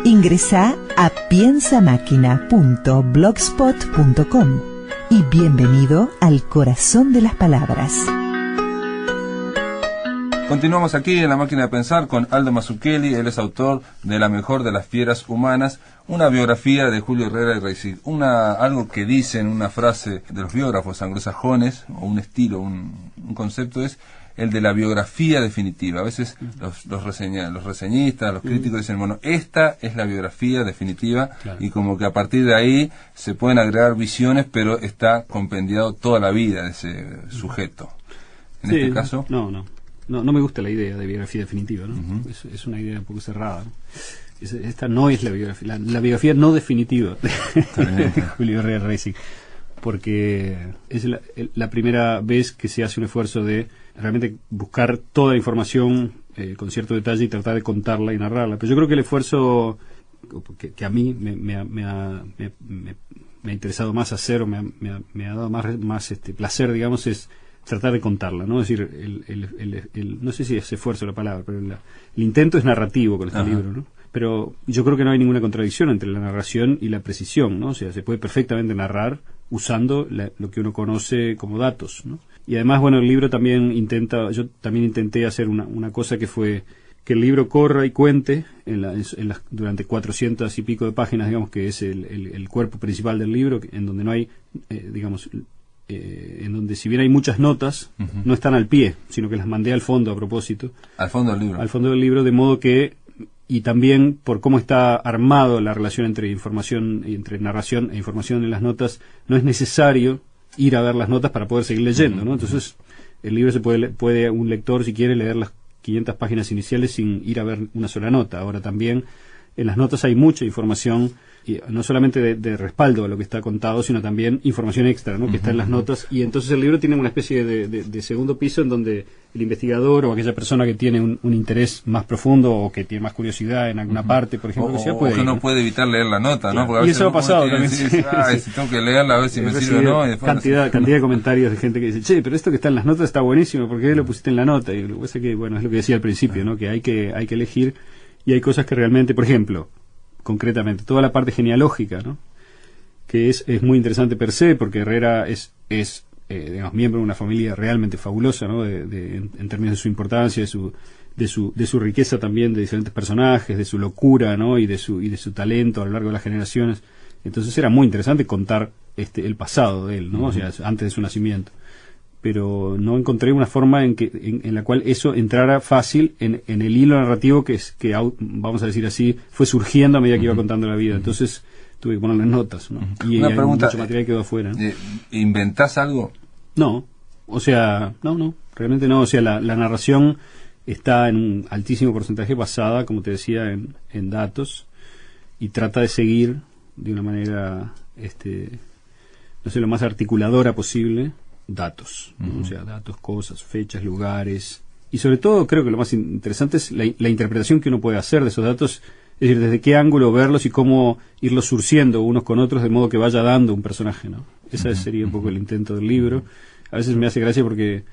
Ingresá a piensamáquina.blogspot.com y bienvenido al corazón de las palabras. Continuamos aquí en La Máquina de Pensar con Aldo Mazzucchelli. Él es autor de La Mejor de las Fieras Humanas, una biografía de Julio Herrera y Reisig. Algo que dicen, una frase de los biógrafos anglosajones, o un estilo, un concepto, es el de la biografía definitiva. A veces los reseñistas, los críticos dicen, bueno, esta es la biografía definitiva, claro, y como que a partir de ahí se pueden agregar visiones, pero está compendiado toda la vida de ese sujeto. En este caso... No me gusta la idea de biografía definitiva, ¿no? Es una idea un poco cerrada, ¿no? Esta no es la biografía, la biografía no definitiva de Julio Herrera Reisig, porque es la primera vez que se hace un esfuerzo de realmente buscar toda la información con cierto detalle y tratar de contarla y narrarla. Pero yo creo que el esfuerzo que a mí me ha interesado más hacer, o me ha dado más placer, digamos, es tratar de contarla, ¿no? Es decir, no sé si es esfuerzo la palabra, pero el intento es narrativo con este libro, ¿no? Pero yo creo que no hay ninguna contradicción entre la narración y la precisión, ¿no? O sea, se puede perfectamente narrar usando lo que uno conoce como datos, ¿no? Y además, bueno, el libro también yo también intenté hacer una cosa que fue que el libro corra y cuente durante 400 y pico de páginas, digamos, que es el cuerpo principal del libro, en donde no hay, en donde si bien hay muchas notas, no están al pie, sino que las mandé al fondo a propósito. Al fondo del libro. Al fondo del libro, de modo que, y también por cómo está armado la relación entre narración e información en las notas, no es necesario ir a ver las notas para poder seguir leyendo, ¿no? Entonces, el libro se puede un lector, si quiere, leer las 500 páginas iniciales sin ir a ver una sola nota. Ahora también, en las notas hay mucha información, y no solamente de respaldo a lo que está contado, sino también información extra, ¿no? Que está en las notas, y entonces el libro tiene una especie de segundo piso en donde el investigador o aquella persona que tiene un interés más profundo o que tiene más curiosidad en alguna parte, por ejemplo, o que no puede evitar leer la nota, ¿no? Porque y eso ha pasado también. Si tengo que leerla a ver si me sirve o no. Y cantidad de comentarios de gente que dice, che, pero esto que está en las notas está buenísimo, ¿por qué lo pusiste en la nota? Y lo que pasa es que, bueno, es lo que decía al principio, ¿no? Que hay que elegir, y hay cosas que realmente, por ejemplo, concretamente, toda la parte genealógica, ¿no? Que es muy interesante per se, porque Herrera es digamos, miembro de una familia realmente fabulosa, ¿no? En términos de su importancia, de su riqueza también, de diferentes personajes, de su locura, ¿no? Y de su talento a lo largo de las generaciones. Entonces era muy interesante contar el pasado de él, ¿no? O sea, antes de su nacimiento. Pero no encontré una forma en la cual eso entrara fácil en el hilo narrativo que vamos a decir así, fue surgiendo a medida que iba contando la vida. Entonces tuve que ponerle notas, ¿no? Y una pregunta, mucho material quedó afuera, ¿no? ¿Inventás algo? No, o sea, no, realmente no. O sea, la narración está en un altísimo porcentaje basada, como te decía, en datos, y trata de seguir de una manera, no sé, lo más articuladora posible, datos, ¿no? O sea, datos, cosas, fechas, lugares, y sobre todo creo que lo más interesante es la interpretación que uno puede hacer de esos datos, es decir, desde qué ángulo verlos y cómo irlos surciendo unos con otros de modo que vaya dando un personaje, ¿no? Ese sería un poco el intento del libro. A veces me hace gracia porque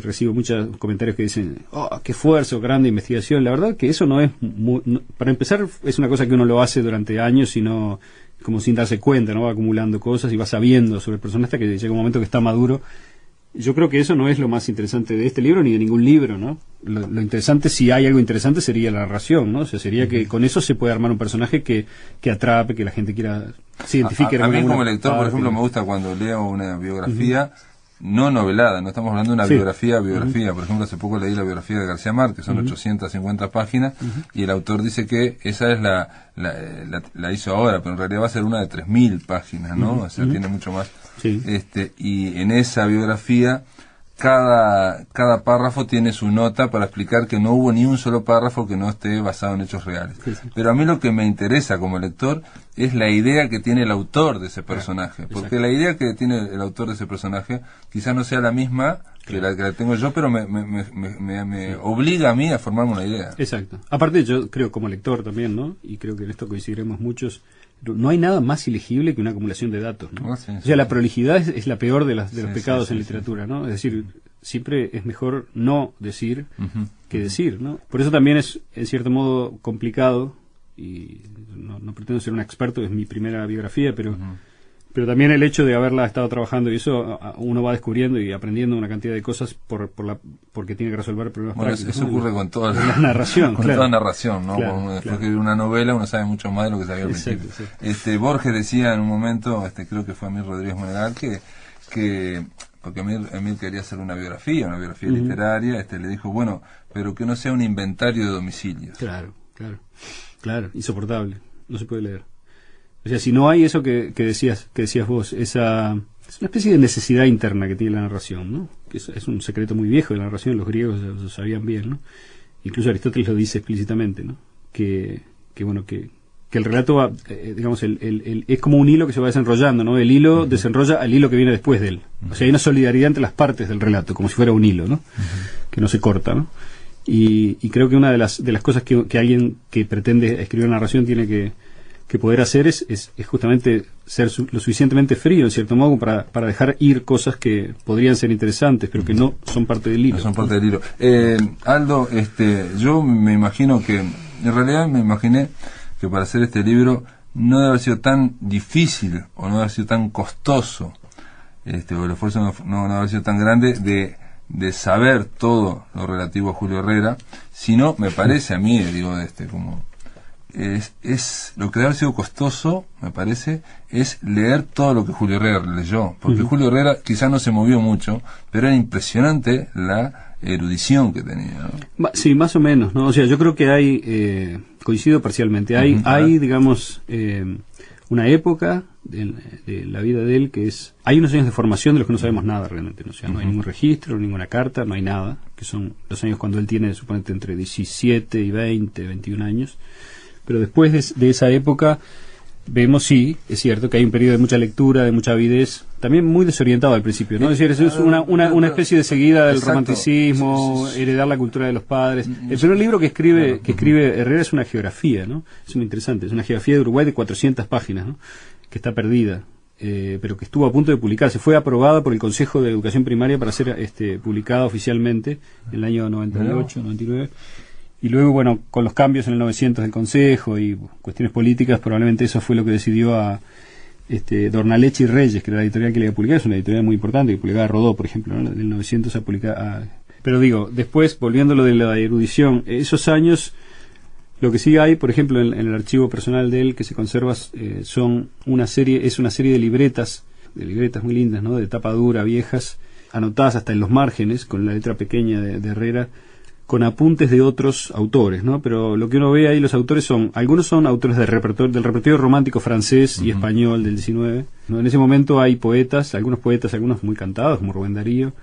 recibo muchos comentarios que dicen, oh, qué esfuerzo, grande investigación. La verdad que eso no es para empezar, es una cosa que uno lo hace durante años y no, como sin darse cuenta, ¿no? Va acumulando cosas y va sabiendo sobre el personaje hasta que llega un momento que está maduro. Yo creo que eso no es lo más interesante de este libro ni de ningún libro, ¿no? Lo interesante, si hay algo interesante, sería la narración, ¿no? O sea, sería que con eso se puede armar un personaje que atrape, que la gente se identifique. A mí como lector, por ejemplo, me gusta cuando leo una biografía no novelada, no estamos hablando de una biografía. Por ejemplo, hace poco leí la biografía de García Márquez, son 850 páginas, y el autor dice que esa es la hizo ahora, pero en realidad va a ser una de 3000 páginas, ¿no? O sea, tiene mucho más. Sí. Y en esa biografía cada párrafo tiene su nota para explicar que no hubo ni un solo párrafo que no esté basado en hechos reales. Sí. Pero a mí lo que me interesa como lector es la idea que tiene el autor de ese personaje, porque la idea que tiene el autor de ese personaje quizás no sea la misma que la tengo yo, pero me obliga a mí a formarme una idea. Exacto. Aparte yo creo como lector también, ¿no? Y creo que en esto coincidiremos muchos, no hay nada más ilegible que una acumulación de datos, ¿no? Sí, o sea, la prolijidad es la peor de los pecados en literatura, ¿no? Es decir, siempre es mejor no decir que decir, ¿no? Por eso también es, en cierto modo, complicado, y no pretendo ser un experto, es mi primera biografía, pero también el hecho de haberla estado trabajando y eso, uno va descubriendo y aprendiendo una cantidad de cosas porque tiene que resolver problemas prácticos. Eso ocurre con toda la narración, con toda narración, ¿no? Cuando uno después escribe una novela, uno sabe mucho más de lo que sabía al principio. Borges decía en un momento, creo que fue Emil Rodríguez Monegal, que porque Emil quería hacer una biografía literaria, le dijo, bueno, pero que no sea un inventario de domicilios. Claro, insoportable, no se puede leer. O sea, si no hay eso que decías vos, es una especie de necesidad interna que tiene la narración, ¿no? Que es un secreto muy viejo de la narración, los griegos lo sabían bien, ¿no? Incluso Aristóteles lo dice explícitamente, ¿no? Que el relato va, digamos, es como un hilo que se va desenrollando, ¿no? El hilo desenrolla al hilo que viene después de él. O sea, hay una solidaridad entre las partes del relato, como si fuera un hilo, ¿no? Que no se corta, ¿no? Y creo que una de las cosas que alguien que pretende escribir una narración tiene que poder hacer es justamente ser lo suficientemente frío, en cierto modo, para dejar ir cosas que podrían ser interesantes, pero que no son parte del hilo. No son parte del hilo. Aldo, yo me imagino que, en realidad me imaginé que para hacer este libro no debe haber sido tan difícil o no debe haber sido tan costoso, o el esfuerzo no debe haber sido tan grande de saber todo lo relativo a Julio Herrera, sino, me parece a mí, como es lo que debe haber sido costoso, me parece, es leer todo lo que Julio Herrera leyó, porque Julio Herrera quizás no se movió mucho, pero era impresionante la erudición que tenía, ¿no? Sí, más o menos, ¿no? O sea, yo creo que hay, coincido parcialmente, hay digamos, una época de la vida de él que hay unos años de formación de los que no sabemos nada realmente, ¿no? O sea, no hay ningún registro, ninguna carta, no hay nada, que son los años cuando él tiene, suponete, entre 17 y 20, 21 años. Pero después de esa época vemos, sí, es cierto que hay un periodo de mucha lectura, de mucha avidez, también muy desorientado al principio, ¿no? Es decir, eso es una especie de seguida del romanticismo, heredar la cultura de los padres. El primer libro que escribe Herrera es una geografía, ¿no? Es muy interesante, es una geografía de Uruguay de 400 páginas, ¿no? Que está perdida, pero que estuvo a punto de publicarse. Fue aprobada por el Consejo de Educación Primaria para ser publicada oficialmente en el año 98, 99. Y luego, bueno, con los cambios en el 900 del Consejo y cuestiones políticas, probablemente eso fue lo que decidió a Dornaleche y Reyes, que era la editorial que le iba a publicar, es una editorial muy importante, que publicaba Rodó, por ejemplo, ¿no? Del 900 a publicar. Pero digo, después, volviendo a lo de la erudición, esos años, lo que sí hay, por ejemplo, en el archivo personal de él, que se conserva, es una serie de libretas muy lindas, ¿no? De tapa dura, viejas, anotadas hasta en los márgenes, con la letra pequeña de Herrera, con apuntes de otros autores, ¿no? Pero lo que uno ve ahí, los autores algunos son autores del repertorio romántico francés y español del 19. ¿No? En ese momento hay algunos muy cantados, como Rubén Darío,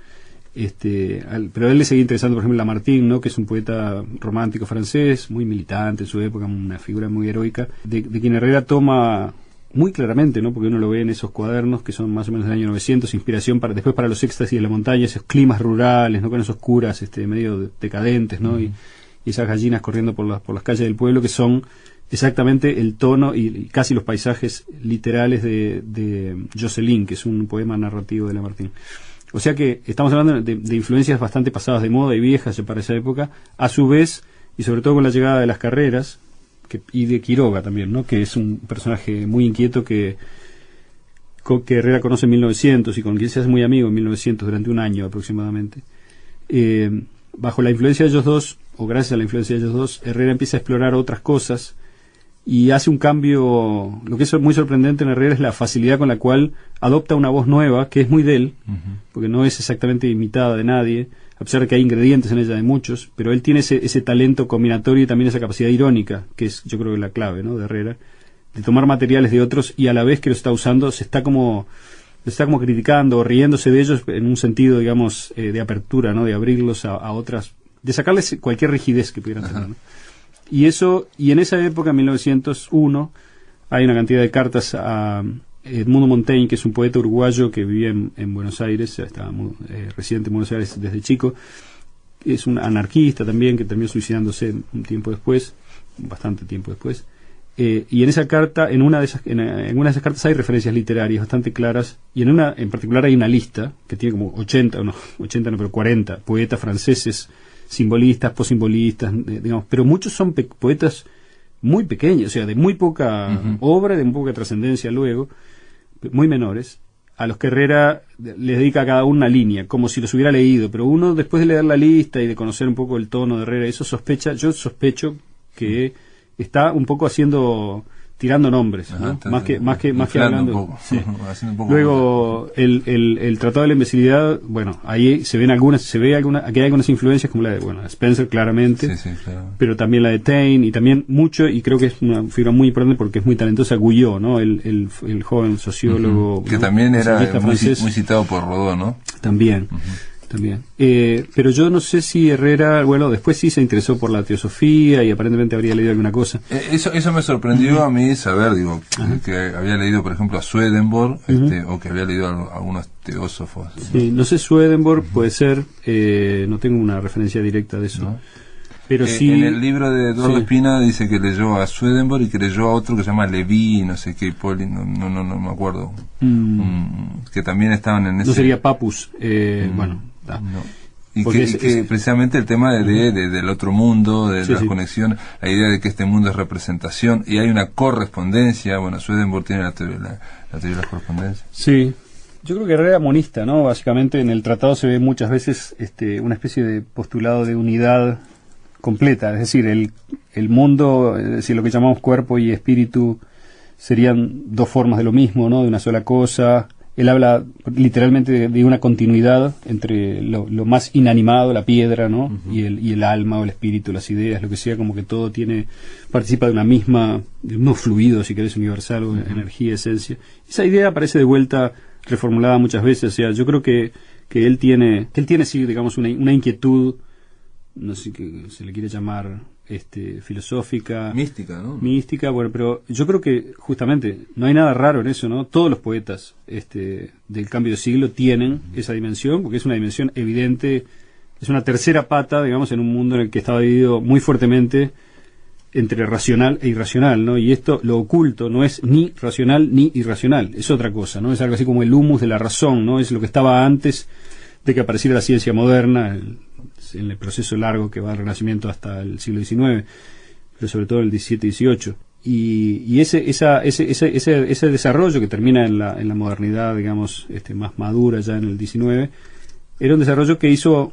pero a él le seguía interesando, por ejemplo, Lamartine, ¿no? Que es un poeta romántico francés, muy militante en su época, una figura muy heroica, de quien Herrera toma muy claramente, ¿no? Porque uno lo ve en esos cuadernos que son más o menos del año 900, inspiración después para los éxtasis de la montaña, esos climas rurales, ¿no? Con esos curas medio decadentes, ¿no? Y esas gallinas corriendo por las calles del pueblo, que son exactamente el tono y casi los paisajes literales de Jocelyn, que es un poema narrativo de Lamartine. O sea que estamos hablando de influencias bastante pasadas de moda y viejas para esa época, a su vez, y sobre todo con la llegada de las carreras, y de Quiroga también, ¿no? Que es un personaje muy inquieto que Herrera conoce en 1900 y con quien se hace muy amigo en 1900 durante un año aproximadamente. Bajo la influencia de ellos dos, o gracias a la influencia de ellos dos, Herrera empieza a explorar otras cosas y hace un cambio. Lo que es muy sorprendente en Herrera es la facilidad con la cual adopta una voz nueva, que es muy de él, porque no es exactamente imitada de nadie, a pesar de que hay ingredientes en ella de muchos, pero él tiene ese talento combinatorio y también esa capacidad irónica, que es, yo creo, que la clave, ¿no? De Herrera, de tomar materiales de otros y a la vez que los está usando, se está como está como criticando o riéndose de ellos en un sentido, digamos, de apertura, ¿no? De abrirlos a otras, de sacarles cualquier rigidez que pudieran tener, ¿no? Y en esa época, en 1901, hay una cantidad de cartas a Edmundo Montaigne, que es un poeta uruguayo que vivía en Buenos Aires, estaba residente en Buenos Aires desde chico. Es un anarquista también, que terminó suicidándose un tiempo después, bastante tiempo después. Y en esa carta, en una de esas cartas hay referencias literarias bastante claras, y en particular hay una lista que tiene como 40 poetas franceses, simbolistas, possimbolistas, digamos, pero muchos son poetas muy pequeños, o sea, de muy poca obra, de muy poca trascendencia luego, muy menores, a los que Herrera les dedica a cada uno una línea, como si los hubiera leído, pero uno, después de leer la lista y de conocer un poco el tono de Herrera, yo sospecho que está un poco tirando nombres, ¿no? más que hablando. Sí. Luego el Tratado de la Imbecilidad, bueno, ahí aquí hay algunas influencias como la de, Spencer claramente, sí, claro. Pero también la de Taine, y también mucho, y creo que es una figura muy importante porque es muy talentosa, Guyot, ¿no? El joven sociólogo, que también era muy citado por Rodó, ¿no? También. Pero yo no sé si Herrera, después sí se interesó por la teosofía y aparentemente habría leído alguna cosa. Eso me sorprendió a mí saber, que había leído, por ejemplo, a Swedenborg, o que había leído a algunos teósofos. Sí, no sé, Swedenborg puede ser, no tengo una referencia directa de eso. ¿No? Pero sí, en el libro de Eduardo Espina dice que leyó a Swedenborg y que leyó a otro que se llama Leví, no sé qué, no me acuerdo, que también estaban en ese... No sería Papus, bueno... No. Y que precisamente el tema del otro mundo, de las conexiones, la idea de que este mundo es representación, y hay una correspondencia. Swedenborg tiene la teoría de la correspondencia. Sí, yo creo que Herrera era monista, ¿no? Básicamente en el tratado se ve muchas veces una especie de postulado de unidad completa, es decir, el mundo, es decir, lo que llamamos cuerpo y espíritu serían dos formas de lo mismo, ¿no? De una sola cosa. Él habla literalmente de una continuidad entre lo más inanimado, la piedra, ¿no? Y el alma o el espíritu, las ideas, lo que sea, como que todo participa de de un fluido, si querés, universal, o energía, esencia. Esa idea aparece de vuelta reformulada muchas veces, o sea, yo creo que él tiene sí, digamos, una inquietud, no sé qué se le quiere llamar, filosófica, mística, ¿no? Mística, pero yo creo que justamente no hay nada raro en eso, ¿no? Todos los poetas del cambio de siglo tienen esa dimensión, porque es una dimensión evidente, es una tercera pata, digamos, en un mundo en el que estaba dividido muy fuertemente entre racional e irracional, ¿no? Y esto, lo oculto, no es ni racional ni irracional, es otra cosa, ¿no? Es algo así como el humus de la razón, ¿no? Es lo que estaba antes de que apareciera la ciencia moderna, en el proceso largo que va del Renacimiento hasta el siglo XIX, pero sobre todo el XVII y XVIII. Y ese desarrollo que termina en la modernidad, digamos, más madura ya en el XIX, era un desarrollo que hizo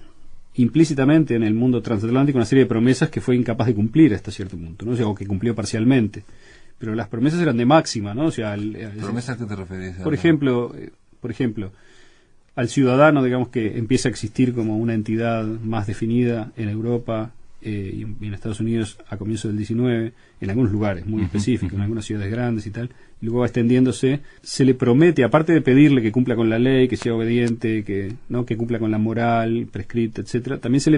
implícitamente en el mundo transatlántico una serie de promesas que fue incapaz de cumplir hasta cierto punto, ¿no? O sea, o que cumplió parcialmente. Pero las promesas eran de máxima, ¿no? O sea, ¿promesas que te referís? Por ejemplo, al ciudadano, digamos, que empieza a existir como una entidad más definida en Europa y en Estados Unidos a comienzos del XIX, en algunos lugares muy específicos, en algunas ciudades grandes y tal, y luego va extendiéndose, se le promete, aparte de pedirle que cumpla con la ley, que sea obediente, que cumpla con la moral prescrita, etcétera, también se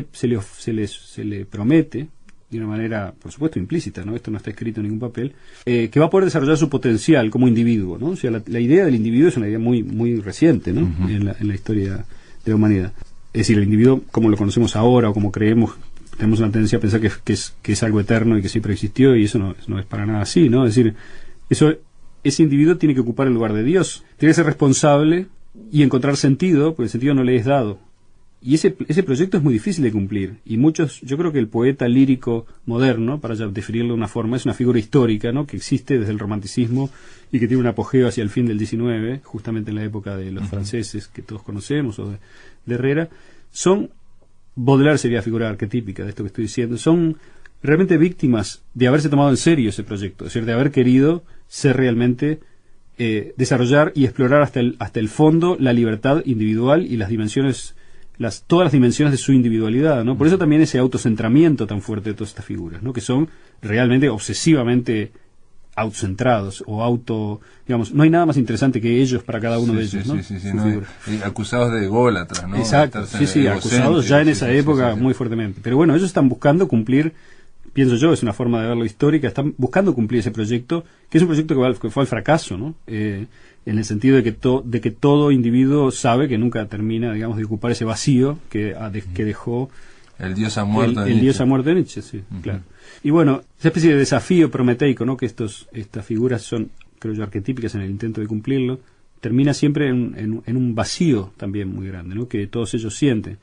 le promete, de una manera, por supuesto, implícita, ¿no? Esto no está escrito en ningún papel, que va a poder desarrollar su potencial como individuo, ¿no? O sea, la idea del individuo es una idea muy, muy reciente, ¿no? En la historia de la humanidad. Es decir, el individuo, como lo conocemos ahora o como creemos, tenemos una tendencia a pensar que es algo eterno y que siempre existió, y eso no es para nada así, ¿no? Es decir, ese individuo tiene que ocupar el lugar de Dios, tiene que ser responsable y encontrar sentido, porque el sentido no le es dado. Y ese proyecto es muy difícil de cumplir. Y yo creo que el poeta lírico moderno, para ya definirlo de una forma, es una figura histórica, ¿no? Que existe desde el romanticismo y que tiene un apogeo hacia el fin del XIX, justamente en la época de los franceses que todos conocemos, o de Herrera. Baudelaire sería la figura arquetípica de esto que estoy diciendo. Son realmente víctimas de haberse tomado en serio ese proyecto, es decir, de haber querido ser realmente, desarrollar y explorar hasta el fondo la libertad individual y las dimensiones, todas las dimensiones de su individualidad, ¿no? Por eso también ese autocentramiento tan fuerte de todas estas figuras, ¿no? Que son realmente obsesivamente autocentrados o digamos, no hay nada más interesante que ellos para cada uno de ellos, ¿no? Sí, ¿no? Acusados de ególatras, ¿no? Exacto, sí, acusados ya en esa época muy fuertemente. Pero bueno, ellos están buscando cumplir, pienso yo, es una forma de verlo histórica, están buscando cumplir ese proyecto, que es un proyecto que fue al fracaso, ¿no? En el sentido de que todo individuo sabe que nunca termina, digamos, de ocupar ese vacío que dejó el dios ha muerto el dios ha muerto de Nietzsche, sí, claro. Y bueno, esa especie de desafío prometeico, ¿no? Que estas figuras son, creo yo, arquetípicas en el intento de cumplirlo, termina siempre en un vacío también muy grande, ¿no? Que todos ellos sienten.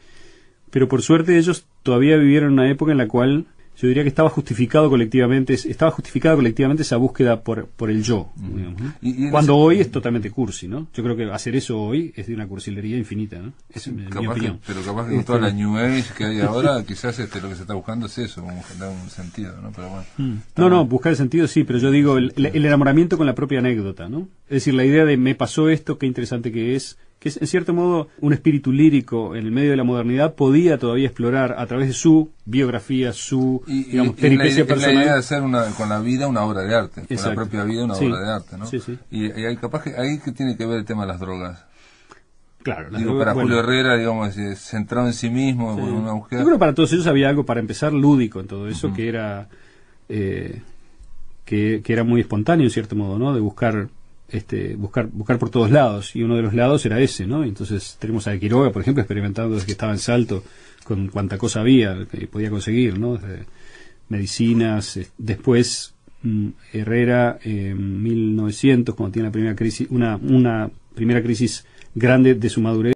Pero por suerte ellos todavía vivieron una época en la cual yo diría que estaba justificada colectivamente esa búsqueda por el yo, digamos, ¿no? Cuando hoy es totalmente cursi, ¿no? Yo creo que hacer eso hoy es de una cursilería infinita, ¿no? Es mi opinión. Pero capaz que con toda la New Age que hay ahora, quizás lo que se está buscando es eso, como dar un sentido, ¿no? Pero bueno. No, buscar el sentido sí, pero yo digo el enamoramiento con la propia anécdota, ¿no? Es decir, la idea de me pasó esto, qué interesante que es en cierto modo un espíritu lírico en el medio de la modernidad podía todavía explorar a través de su biografía, su digamos, peripecia personal. La idea de hacer con la vida una obra de arte, con la propia vida una obra de arte, ¿no? Sí. Y hay capaz que ahí que tiene que ver el tema de las drogas. Claro, para Julio Herrera, digamos, centrado en sí mismo, una búsqueda. Yo creo que para todos ellos había algo, para empezar, lúdico en todo eso, que era que era muy espontáneo en cierto modo, ¿no? De buscar por todos lados, y uno de los lados era ese, ¿no? Entonces tenemos a Quiroga, por ejemplo, experimentando desde que estaba en Salto con cuanta cosa había que podía conseguir, ¿no? Desde medicinas, después Herrera en 1900, cuando tiene la primera crisis, una primera crisis grande de su madurez.